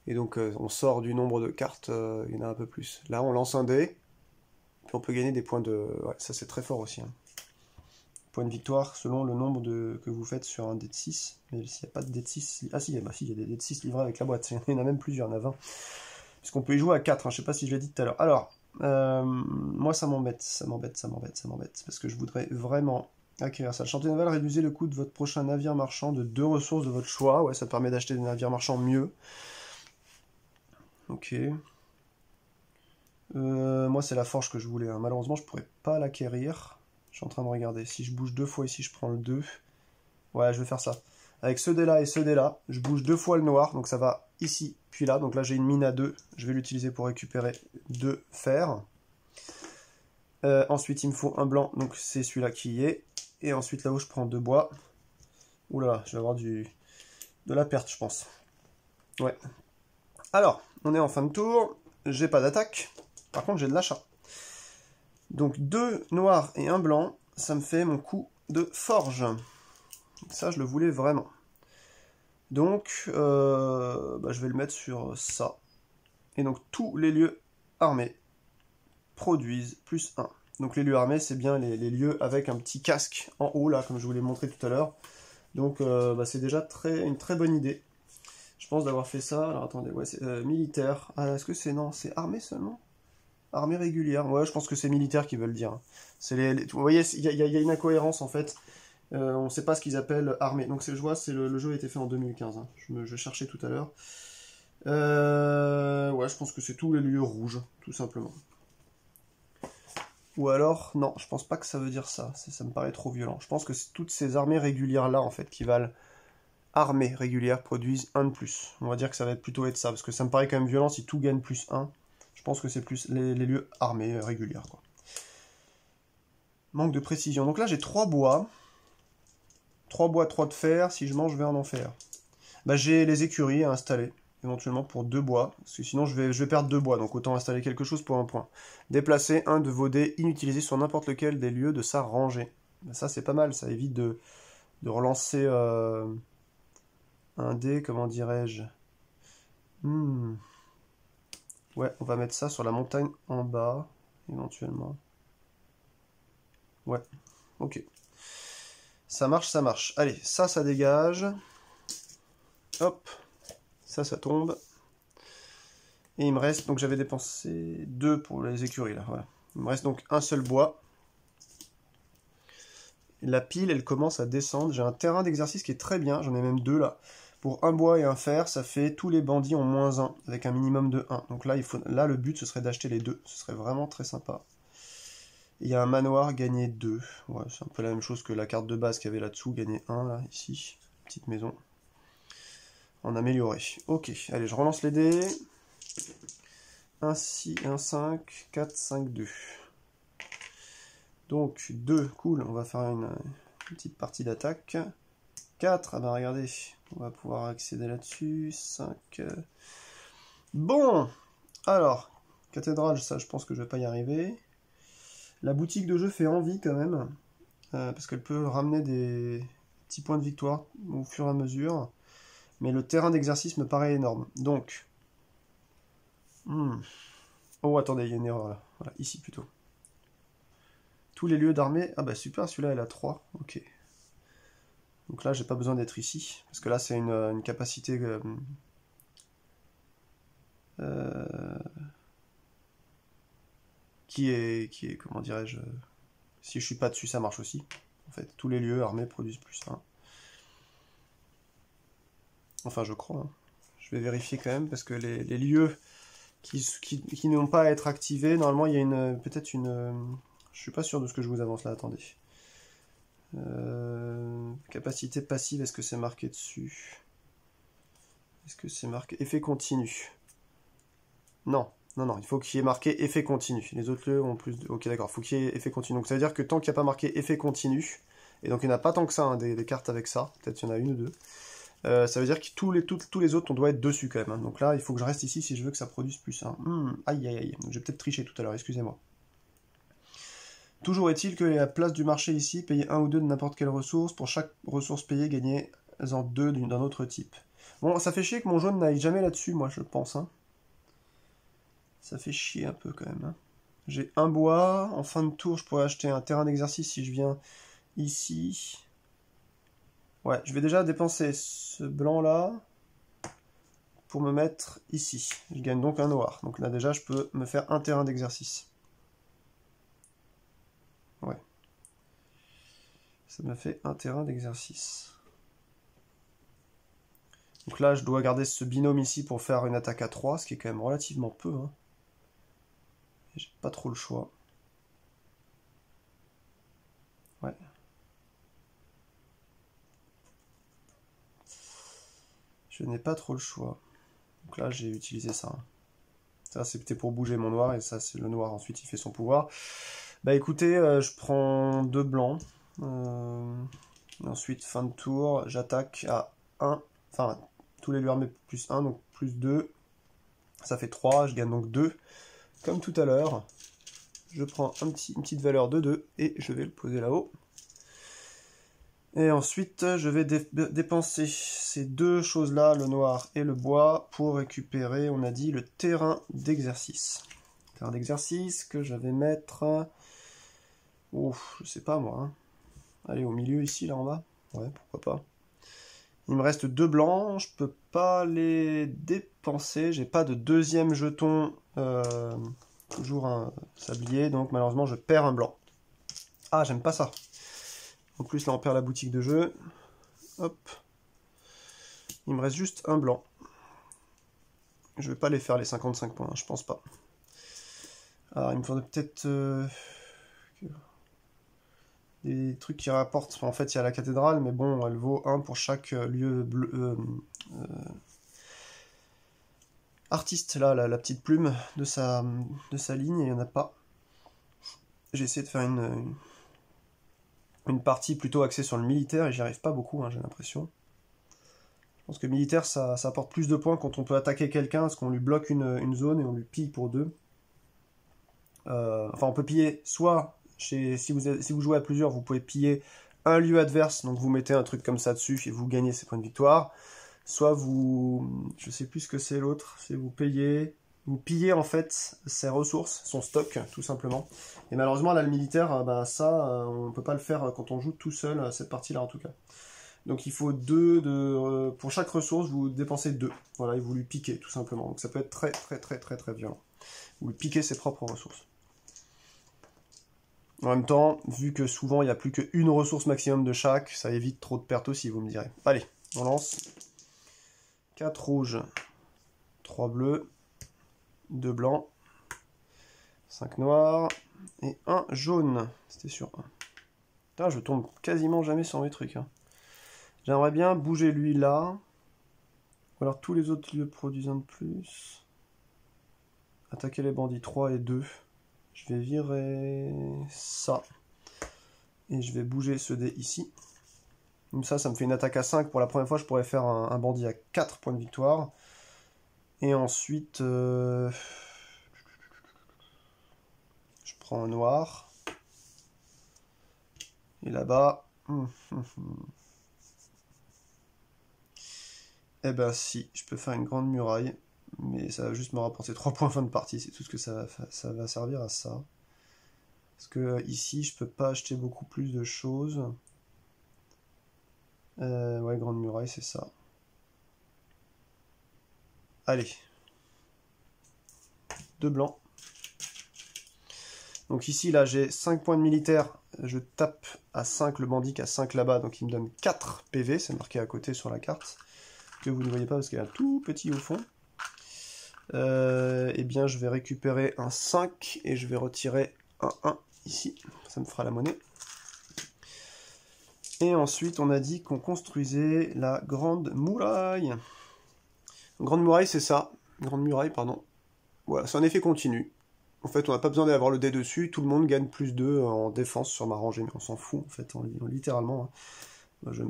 Et donc on sort du nombre de cartes, il y en a un peu plus. Là on lance un dé, puis on peut gagner des points de... Ouais ça c'est très fort aussi, hein. Point de victoire selon le nombre que vous faites sur un dé de 6. Mais s'il n'y a pas de dé de 6... Ah si, bah si, il y a des dés de 6 livrés avec la boîte. Il y en a même plusieurs, il y en a 20. Puisqu'on peut y jouer à 4, hein, je sais pas si je l'ai dit tout à l'heure. Alors, moi ça m'embête, ça m'embête. Parce que je voudrais vraiment acquérir ça. Le chantier naval, réduisez le coût de votre prochain navire marchand de 2 ressources de votre choix. Ouais, ça permet d'acheter des navires marchands mieux. Ok. Moi c'est la forge que je voulais, hein. Malheureusement je pourrais pas l'acquérir. Je suis en train de regarder. Si je bouge 2 fois ici, je prends le 2. Ouais, je vais faire ça. Avec ce dé-là et ce dé-là, je bouge 2 fois le noir, donc ça va ici, puis là. Donc là, j'ai une mine à 2. Je vais l'utiliser pour récupérer 2 fer. Ensuite, il me faut un blanc, donc c'est celui-là qui y est. Et ensuite, là-haut, je prends 2 bois. Ouh là, je vais avoir de la perte, je pense. Ouais. Alors, on est en fin de tour. J'ai pas d'attaque. Par contre, j'ai de l'achat. Donc 2 noirs et un blanc, ça me fait mon coup de forge. Ça, je le voulais vraiment. Donc, je vais le mettre sur ça. Et donc, tous les lieux armés produisent plus 1. Donc, les lieux armés, c'est bien les lieux avec un petit casque en haut, là, comme je vous l'ai montré tout à l'heure. Donc, c'est déjà une très bonne idée. Je pense d'avoir fait ça. Alors, attendez, ouais, c'est militaire. Ah, est-ce que c'est... Non, c'est armée seulement? Armée régulière. Ouais, je pense que c'est militaire qui veulent dire. Vous voyez, il y a une incohérence, en fait. On ne sait pas ce qu'ils appellent armée. Donc je vois, le jeu a été fait en 2015. Hein. Je cherchais tout à l'heure. Ouais, je pense que c'est tous les lieux rouges, tout simplement. Ou alors, non, je pense pas que ça veut dire ça. Ça me paraît trop violent. Je pense que c'est toutes ces armées régulières-là, en fait, qui valent armées régulières, produisent 1 de plus. On va dire que ça va plutôt être ça, parce que ça me paraît quand même violent si tout gagne plus 1. Je pense que c'est plus les lieux armés régulières, quoi. Manque de précision. Donc là, j'ai 3 bois. 3 bois, 3 de fer, si je mange, je vais en enfer. J'ai les écuries à installer, éventuellement pour 2 bois, parce que sinon je vais perdre 2 bois, donc autant installer quelque chose pour un point. Déplacer un de vos dés inutilisés sur n'importe lequel des lieux de sa rangée. Ça c'est pas mal, ça évite de relancer un dé, comment dirais-je. Ouais, on va mettre ça sur la montagne en bas, éventuellement. Ouais, ok. Ça marche, ça marche. Allez, ça dégage. Hop, ça tombe. Et il me reste, donc j'avais dépensé 2 pour les écuries là, voilà. Il me reste donc un seul bois. La pile, elle commence à descendre. J'ai un terrain d'exercice qui est très bien, j'en ai même 2 là. Pour un bois et un fer, ça fait tous les bandits ont -1, avec un minimum de 1. Donc là, là le but, ce serait d'acheter les 2. Ce serait vraiment très sympa. Il y a un manoir, gagner 2. Ouais, c'est un peu la même chose que la carte de base qu'il y avait là-dessous, gagner 1, là, ici. Petite maison. En amélioré. Ok, allez, je relance les dés. 1, 6, 1, 5, 4, 5, 2. Donc 2, cool, on va faire une petite partie d'attaque. 4, ah ben regardez, on va pouvoir accéder là-dessus. 5. Bon, alors, cathédrale, ça je pense que je vais pas y arriver. La boutique de jeu fait envie quand même, parce qu'elle peut ramener des petits points de victoire au fur et à mesure. Mais le terrain d'exercice me paraît énorme. Donc, oh attendez, il y a une erreur là. Voilà, ici plutôt. Tous les lieux d'armée. Ah bah super, celui-là il a 3. Ok. Donc là, j'ai pas besoin d'être ici. Parce que là, c'est une capacité... qui est, comment dirais-je... si je suis pas dessus, ça marche aussi. En fait, tous les lieux armés produisent plus 1. Enfin, je crois. Hein. Je vais vérifier quand même, parce que les lieux qui n'ont pas à être activés, normalement, il y a peut-être une... je suis pas sûr de ce que je vous avance là, attendez. Capacité passive, est-ce que c'est marqué dessus? Est-ce que c'est marqué effet continu? Non, il faut qu'il y ait marqué effet continu. Les autres lieux ont plus de... Ok, d'accord, il faut qu'il y ait effet continu. Donc ça veut dire que tant qu'il n'y a pas marqué effet continu, et donc il n'y en a pas tant que ça, hein, des cartes avec ça, peut-être il y en a une ou deux, ça veut dire que tous les autres, on doit être dessus quand même. Hein. Donc là, il faut que je reste ici si je veux que ça produise plus. Hein. Aïe, aïe, aïe. Donc j'ai peut-être triché tout à l'heure, excusez-moi. Toujours est-il que la place du marché ici, payer 1 ou 2 de n'importe quelle ressource, pour chaque ressource payée, gagner-en 2 d'un autre type. Bon, ça fait chier que mon jaune n'aille jamais là-dessus, moi, je pense. Hein. Ça fait chier un peu quand même. Hein. J'ai un bois, en fin de tour, je pourrais acheter un terrain d'exercice si je viens ici. Ouais, je vais déjà dépenser ce blanc-là pour me mettre ici. Je gagne donc un noir. Donc là, déjà, je peux me faire un terrain d'exercice. Ouais. Ça me fait un terrain d'exercice. Donc là, je dois garder ce binôme ici pour faire une attaque à 3, ce qui est quand même relativement peu. Hein. J'ai pas trop le choix. Ouais. Je n'ai pas trop le choix. Donc là, j'ai utilisé ça. Ça, c'était pour bouger mon noir, et ça, c'est le noir. Ensuite, il fait son pouvoir. Bah écoutez, je prends 2 blancs. Ensuite, fin de tour, j'attaque à 1. Enfin, tous les lui armés plus 1, donc plus 2. Ça fait 3, je gagne donc 2. Comme tout à l'heure, je prends une petite valeur de 2 et je vais le poser là-haut. Et ensuite, je vais dépenser ces deux choses-là, le noir et le bois, pour récupérer, on a dit, le terrain d'exercice. Terrain d'exercice que je vais mettre... Ouf, je sais pas moi. Hein. Allez, au milieu ici, là en bas. Ouais, pourquoi pas. Il me reste 2 blancs, je peux pas les dépenser. J'ai pas de deuxième jeton, toujours un sablier, donc malheureusement je perds un blanc. Ah, j'aime pas ça. En plus, là, on perd la boutique de jeu. Hop. Il me reste juste un blanc. Je vais pas les faire, les 55 points, hein, je pense pas. Alors, il me faudrait peut-être... des trucs qui rapportent... En fait, il y a la cathédrale, mais bon, elle vaut 1 pour chaque lieu bleu... artiste, là, la petite plume de sa ligne, et il n'y en a pas. J'ai essayé de faire une partie plutôt axée sur le militaire, et j'y arrive pas beaucoup, hein, j'ai l'impression. Je pense que militaire, ça apporte plus de points quand on peut attaquer quelqu'un, parce qu'on lui bloque une zone et on lui pille pour 2. Enfin, on peut piller soit, si vous jouez à plusieurs, vous pouvez piller un lieu adverse, donc vous mettez un truc comme ça dessus et vous gagnez ces points de victoire. Soit vous, je sais plus ce que c'est l'autre, c'est vous pillez en fait ses ressources, son stock, tout simplement. Et malheureusement, là, le militaire, bah, ça, on peut pas le faire quand on joue tout seul, cette partie-là en tout cas. Donc il faut 2 pour chaque ressource, vous dépensez 2. Voilà, et vous lui piquez, tout simplement. Donc ça peut être très violent. Vous lui piquez ses propres ressources. En même temps, vu que souvent il n'y a plus qu'une ressource maximum de chaque, ça évite trop de pertes aussi, vous me direz. Allez, on lance. 4 rouges, 3 bleus, 2 blancs, 5 noirs, et 1 jaune. C'était sur 1. Putain, je tombe quasiment jamais sur mes trucs. Hein. J'aimerais bien bouger lui là. Ou alors tous les autres lieux produisent un de plus. Attaquer les bandits 3 et 2. Je vais virer ça. Et je vais bouger ce dé ici. Comme ça me fait une attaque à 5. Pour la première fois, je pourrais faire un bandit à 4 points de victoire. Et ensuite, je prends un noir. Et là-bas... Eh ben si, je peux faire une grande muraille. Mais ça va juste me rapporter 3 points fin de partie. C'est tout ce que ça va servir à ça. Parce que ici, je peux pas acheter beaucoup plus de choses. Ouais, grande muraille, c'est ça. Allez. 2 blancs. Donc ici, là, j'ai 5 points de militaire. Je tape à 5 le bandit qui a 5 là-bas. Donc il me donne 4 PV. C'est marqué à côté sur la carte. Que vous ne voyez pas parce qu'il y a un tout petit au fond. Eh bien, je vais récupérer un 5 et je vais retirer un 1 ici. Ça me fera la monnaie. Et ensuite, on a dit qu'on construisait la grande muraille. Grande muraille, c'est ça. Grande muraille, pardon. Voilà, c'est un effet continu. En fait, on n'a pas besoin d'avoir le dé dessus. Tout le monde gagne plus 2 en défense sur ma rangée. Mais on s'en fout, en fait, littéralement. Hein. Je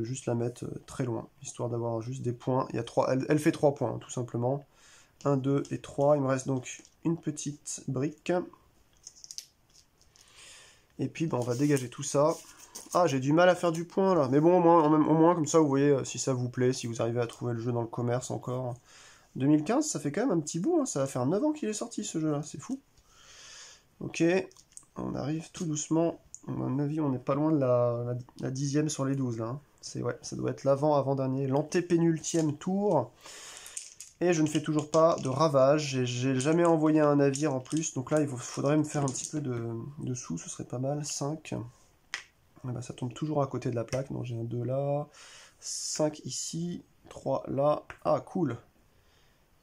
vais juste la mettre très loin, histoire d'avoir juste des points. Il y a 3, elle fait 3 points, tout simplement. 1, 2 et 3. Il me reste donc une petite brique. Et puis, on va dégager tout ça. Ah, j'ai du mal à faire du point, là. Mais bon, au moins, comme ça, vous voyez si ça vous plaît, si vous arrivez à trouver le jeu dans le commerce encore. 2015, ça fait quand même un petit bout. Hein. Ça va faire 9 ans qu'il est sorti, ce jeu-là. C'est fou. Ok. On arrive tout doucement. À mon avis, on n'est pas loin de la 10e sur les 12, là. Hein. Ouais, ça doit être l'avant-avant-dernier. L'antépénultième tour. Et je ne fais toujours pas de ravage. J'ai jamais envoyé un navire en plus. Donc là, il faudrait me faire un petit peu de sous. Ce serait pas mal. 5. Et ben, ça tombe toujours à côté de la plaque. Donc j'ai un 2 là. 5 ici. 3 là. Ah, cool.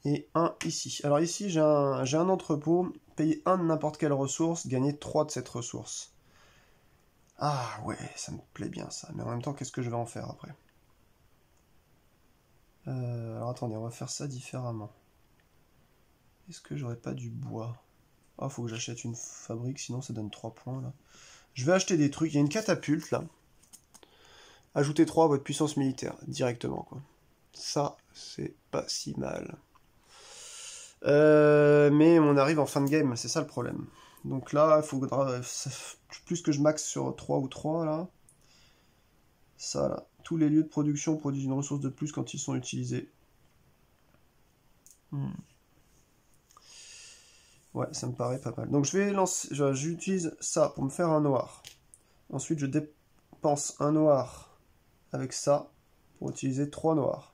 Et 1 ici. Alors ici, j'ai un entrepôt. Payer 1 de n'importe quelle ressource. Gagner 3 de cette ressource. Ah ouais, ça me plaît bien ça. Mais en même temps, qu'est-ce que je vais en faire après? Alors attendez, on va faire ça différemment. Est-ce que j'aurais pas du bois? Ah, faut que j'achète une fabrique, sinon ça donne 3 points là. Je vais acheter des trucs. Il y a une catapulte là. Ajoutez 3 à votre puissance militaire, directement quoi. Ça, c'est pas si mal. Mais on arrive en fin de game, c'est ça le problème. Donc là, il faudra plus que je max sur 3 ou 3 là. Ça là. Tous les lieux de production produisent une ressource de plus quand ils sont utilisés. Ouais, ça me paraît pas mal. Donc je vais lancer, j'utilise ça pour me faire un noir. Ensuite, je dépense un noir avec ça pour utiliser 3 noirs.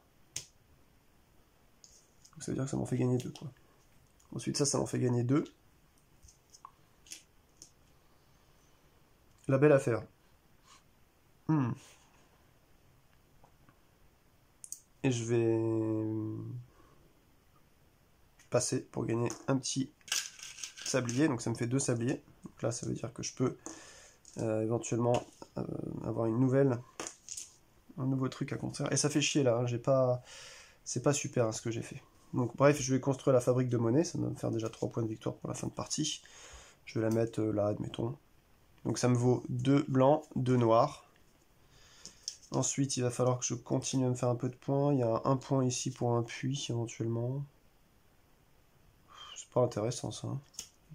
Donc ça veut dire que ça m'en fait gagner 2 quoi. Ensuite, ça m'en fait gagner 2. La belle affaire. Et je vais passer pour gagner un petit sablier. Donc ça me fait 2 sabliers. Donc là, ça veut dire que je peux éventuellement avoir un nouveau truc à construire. Et ça fait chier là, hein, c'est pas super hein, ce que j'ai fait. Donc bref, je vais construire la fabrique de monnaie, ça va me faire déjà 3 points de victoire pour la fin de partie. Je vais la mettre là, admettons. Donc ça me vaut 2 blancs, 2 noirs. Ensuite, il va falloir que je continue à me faire un peu de points. Il y a un point ici pour un puits, éventuellement. C'est pas intéressant ça. Un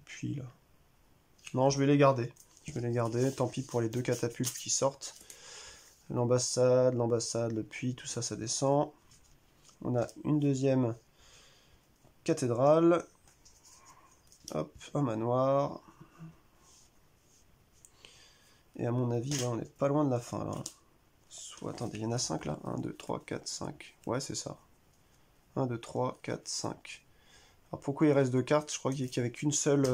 puits là. Non, je vais les garder. Je vais les garder, tant pis pour les 2 catapultes qui sortent. L'ambassade, le puits, tout ça, ça descend. On a une deuxième cathédrale. Hop, un manoir. Et à mon avis, ouais, on n'est pas loin de la fin, là. Soit, attendez, il y en a 5, là. 1, 2, 3, 4, 5. Ouais, c'est ça. 1, 2, 3, 4, 5. Alors, pourquoi il reste 2 cartes? Je crois qu'il n'y avait qu'une seule...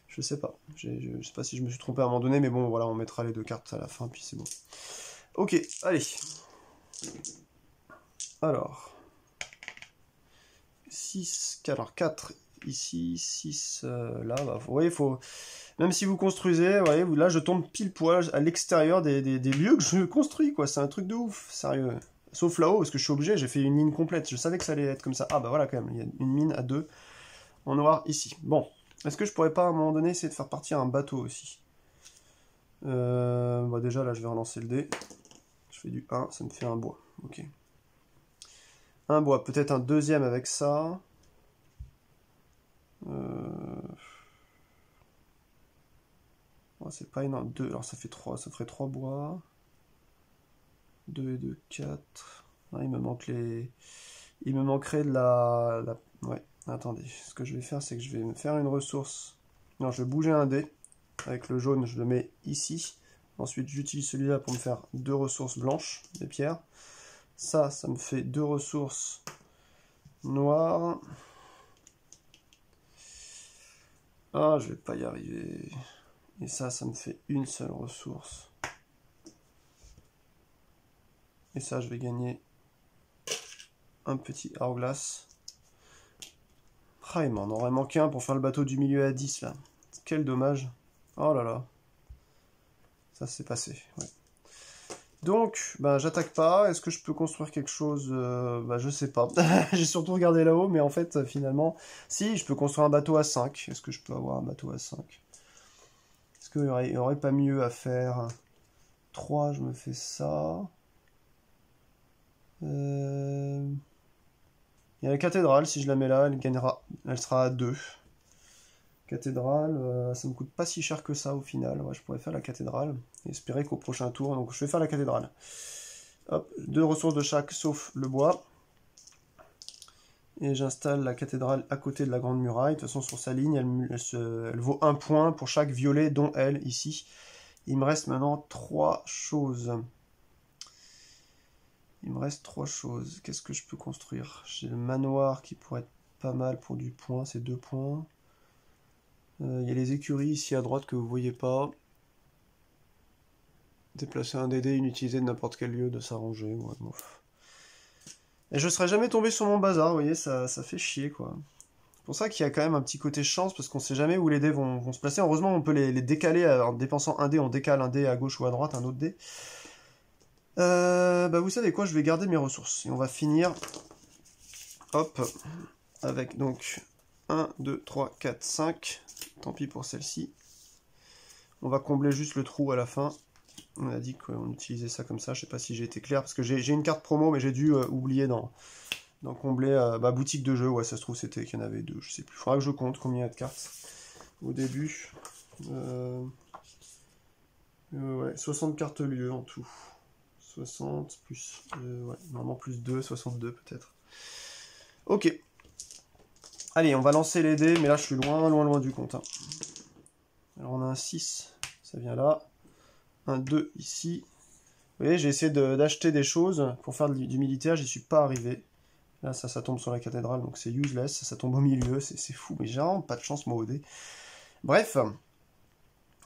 Je sais pas. Je sais pas si je me suis trompé à un moment donné, mais bon, voilà, on mettra les 2 cartes à la fin, puis c'est bon. Ok, allez. Alors... 6, alors 4 ici, 6 là, bah, vous voyez, faut... Même si vous construisez, vous voyez, là je tombe pile poil à l'extérieur des lieux que je construis, quoi, c'est un truc de ouf, sérieux. Sauf là-haut, parce que je suis obligé, j'ai fait une mine complète, je savais que ça allait être comme ça. Ah bah voilà quand même, il y a une mine à 2 en noir ici. Bon, est-ce que je pourrais pas à un moment donné essayer de faire partir un bateau aussi? Bah déjà là je vais relancer le dé. Je fais du 1, ça me fait un bois, ok. Un bois, peut-être un deuxième avec ça. Oh, c'est pas énorme. 2, alors ça fait 3, ça ferait 3 bois. 2 et 2, 4. Ah, il me manque les... Il me manquerait de la... Ouais, attendez. Ce que je vais faire, c'est que je vais me faire une ressource. Non, je vais bouger un dé. Avec le jaune, je le mets ici. Ensuite, j'utilise celui-là pour me faire 2 ressources blanches, des pierres. Ça me fait 2 ressources noires. Ah, je vais pas y arriver. Et ça me fait une seule ressource. Et ça, je vais gagner un petit hourglass. Ah, il m'en aurait manqué un pour faire le bateau du milieu à 10, là. Quel dommage. Oh là là. Ça s'est passé, ouais. Donc, bah, j'attaque pas. Est-ce que je peux construire quelque chose? Bah, je sais pas. J'ai surtout regardé là-haut, mais en fait, finalement... Si, je peux construire un bateau à 5. Est-ce que je peux avoir un bateau à 5? Est-ce qu'il y aurait pas mieux à faire? 3, je me fais ça. Il y a la cathédrale, si je la mets là, elle gagnera, elle sera à 2. Cathédrale, ça me coûte pas si cher que ça au final. Ouais, je pourrais faire la cathédrale et espérer qu'au prochain tour, donc je vais faire la cathédrale. Hop, 2 ressources de chaque sauf le bois. Et j'installe la cathédrale à côté de la grande muraille. De toute façon, sur sa ligne, elle vaut 1 point pour chaque violet, dont elle, ici. Il me reste maintenant 3 choses. Il me reste 3 choses. Qu'est-ce que je peux construire? J'ai le manoir qui pourrait être pas mal pour du point, c'est 2 points. Il y a les écuries ici à droite que vous voyez pas. Déplacer un DD inutilisé de n'importe quel lieu, de s'arranger. Ouais, bon. Et je serais jamais tombé sur mon bazar, vous voyez, ça fait chier quoi. C'est pour ça qu'il y a quand même un petit côté chance, parce qu'on sait jamais où les dés vont se placer. Heureusement, on peut les décaler en dépensant un dé, on décale un dé à gauche ou à droite, un autre dé. Bah vous savez quoi, je vais garder mes ressources. Et on va finir, hop, avec donc 1, 2, 3, 4, 5. Tant pis pour celle-ci. On va combler juste le trou à la fin. On a dit qu'on utilisait ça comme ça, je sais pas si j'ai été clair, parce que j'ai une carte promo, mais j'ai dû oublier d'en combler. Boutique de jeu, ouais, ça se trouve c'était qu'il y en avait deux, je sais plus. Faudra que je compte combien il y a de cartes au début. Ouais, 60 cartes lieu en tout. 60 plus, ouais, normalement plus 2, 62 peut-être. Ok. Allez, on va lancer les dés, mais là je suis loin du compte. Hein. Alors on a un 6, ça vient là. Un 2 ici. Vous voyez, j'ai essayé d'acheter des choses pour faire du militaire, j'y suis pas arrivé. Là, ça tombe sur la cathédrale, donc c'est useless, ça tombe au milieu, c'est fou, mais j'ai vraiment pas de chance, moi, au dé. Bref.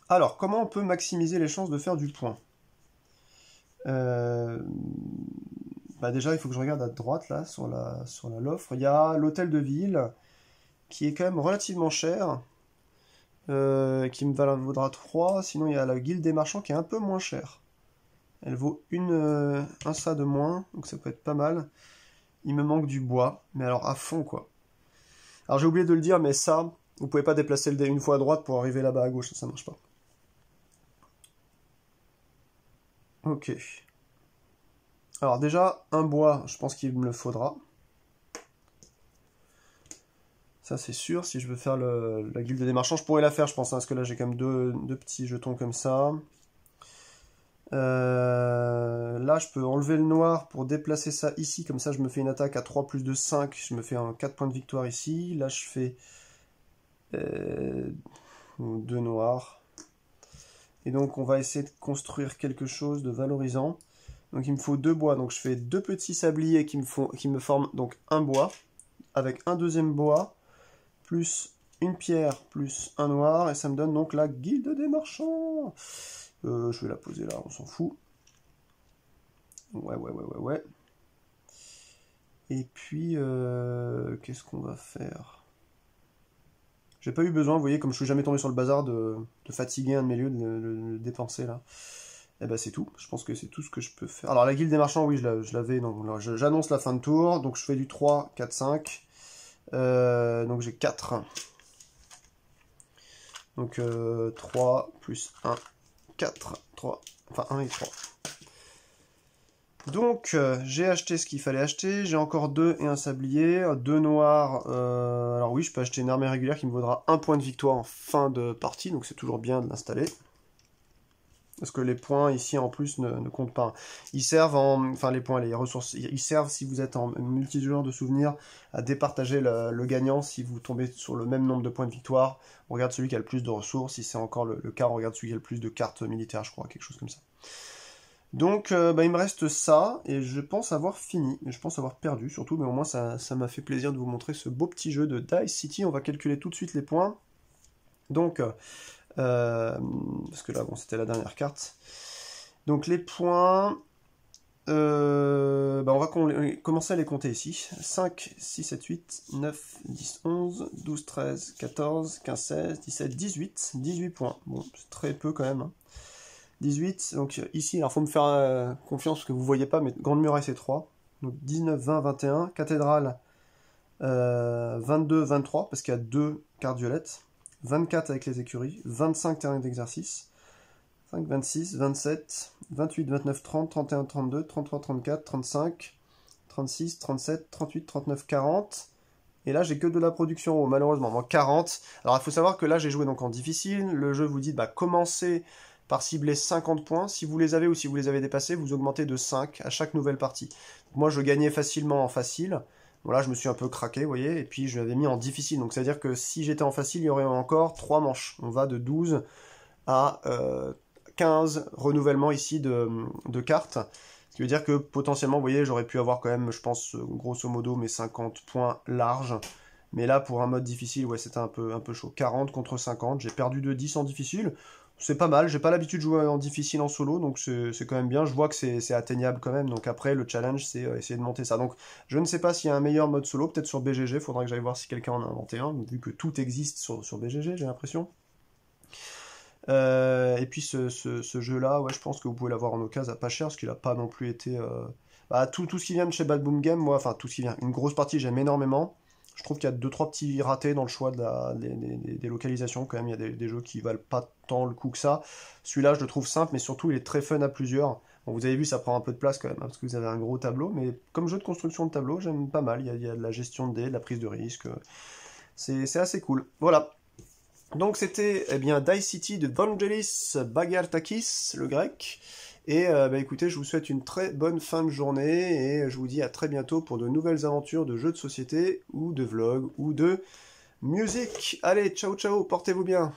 Alors, comment on peut maximiser les chances de faire du point? Déjà, il faut que je regarde à droite, là, sur l'offre. Il y a l'hôtel de ville, qui est quand même relativement cher, qui me vaudra 3. Sinon, il y a la guilde des marchands, qui est un peu moins chère. Elle vaut un ça de moins, donc ça peut être pas mal. Il me manque du bois, mais alors à fond, quoi. Alors, j'ai oublié de le dire, mais ça, vous pouvez pas déplacer le dé une fois à droite pour arriver là-bas à gauche, ça marche pas. Ok. Alors déjà, un bois, je pense qu'il me le faudra. Ça c'est sûr, si je veux faire la guilde des marchands, je pourrais la faire je pense, hein, parce que là j'ai quand même deux petits jetons comme ça. Là je peux enlever le noir pour déplacer ça ici, comme ça je me fais une attaque à 3 plus de 5, je me fais un 4 points de victoire ici. Là je fais 2 noirs. Et donc on va essayer de construire quelque chose de valorisant. Donc il me faut 2 bois, donc je fais 2 petits sabliers qui me forment donc un bois, avec un deuxième bois, plus une pierre, plus un noir, et ça me donne donc la guilde des marchands. Je vais la poser là, on s'en fout. Ouais. Et puis, qu'est-ce qu'on va faire? J'ai pas eu besoin, vous voyez, comme je suis jamais tombé sur le bazar, de fatiguer un de mes lieux, de le dépenser là. Et ben c'est tout, je pense que c'est tout ce que je peux faire. Alors la guilde des marchands, oui, je l'avais, donc j'annonce la fin de tour, donc je fais du 3, 4, 5. Donc j'ai 4. Donc 3 plus 1, 4, 3, enfin 1 et 3. Donc j'ai acheté ce qu'il fallait acheter, j'ai encore 2 et un sablier, 2 noirs, alors oui je peux acheter une armée régulière qui me vaudra 1 point de victoire en fin de partie, donc c'est toujours bien de l'installer. Parce que les points ici en plus ne comptent pas. Ils servent enfin les points, les ressources, ils servent si vous êtes en multijoueur de souvenirs à départager le gagnant si vous tombez sur le même nombre de points de victoire. On regarde celui qui a le plus de ressources, si c'est encore le cas, on regarde celui qui a le plus de cartes militaires, je crois, quelque chose comme ça. Donc il me reste ça, et je pense avoir fini, je pense avoir perdu surtout, mais au moins ça m'a fait plaisir de vous montrer ce beau petit jeu de Dice City. On va calculer tout de suite les points. Donc, parce que là, bon, c'était la dernière carte. Donc les points, on va commencer à les compter ici. 5, 6, 7, 8, 9, 10, 11, 12, 13, 14, 15, 16, 17, 18. 18 points. Bon, c'est très peu quand même. Hein. 18, donc ici, alors il faut me faire confiance parce que vous voyez pas, mais Grande Muraille c'est 3. Donc 19, 20, 21. Cathédrale, 22, 23, parce qu'il y a 2 cartes violettes. 24 avec les écuries, 25 terrains d'exercice, 5, 26, 27, 28, 29, 30, 31, 32, 33, 34, 35, 36, 37, 38, 39, 40. Et là, j'ai que de la production haut, malheureusement. Bon, 40. Alors, il faut savoir que là, j'ai joué donc en difficile. Le jeu vous dit, commencez par cibler 50 points. Si vous les avez ou si vous les avez dépassés, vous augmentez de 5 à chaque nouvelle partie. Moi, je gagnais facilement en facile. Voilà, je me suis un peu craqué, vous voyez, et puis je l'avais mis en difficile. Donc, c'est-à-dire que si j'étais en facile, il y aurait encore 3 manches. On va de 12 à 15 renouvellements ici de cartes. Ce qui veut dire que potentiellement, vous voyez, j'aurais pu avoir quand même, je pense, grosso modo, mes 50 points larges. Mais là, pour un mode difficile, ouais, c'était un peu chaud. 40 contre 50, j'ai perdu de 10 en difficile. C'est pas mal, j'ai pas l'habitude de jouer en difficile en solo, donc c'est quand même bien. Je vois que c'est atteignable quand même, donc après, le challenge, c'est essayer de monter ça. Donc, je ne sais pas s'il y a un meilleur mode solo, peut-être sur BGG, faudra que j'aille voir si quelqu'un en a inventé un, vu que tout existe sur BGG, j'ai l'impression. Et puis ce jeu-là, ouais, je pense que vous pouvez l'avoir en occasion à pas cher, parce qu'il a pas non plus été... Bah, tout ce qui vient de chez Bad Boom Game, moi, enfin tout ce qui vient, une grosse partie j'aime énormément. Je trouve qu'il y a deux trois petits ratés dans le choix des localisations quand même. Il y a des jeux qui valent pas tant le coup que ça. Celui-là, je le trouve simple, mais surtout il est très fun à plusieurs. Bon, vous avez vu, ça prend un peu de place quand même, hein, parce que vous avez un gros tableau, mais comme jeu de construction de tableau, j'aime pas mal. Il y a de la gestion de dés, de la prise de risque. C'est assez cool. Voilà. Donc c'était eh bien Dice City de Vangelis Bagartakis, le grec. Et bah, écoutez, je vous souhaite une très bonne fin de journée et je vous dis à très bientôt pour de nouvelles aventures de jeux de société ou de vlogs ou de musique. Allez, ciao ciao, portez-vous bien.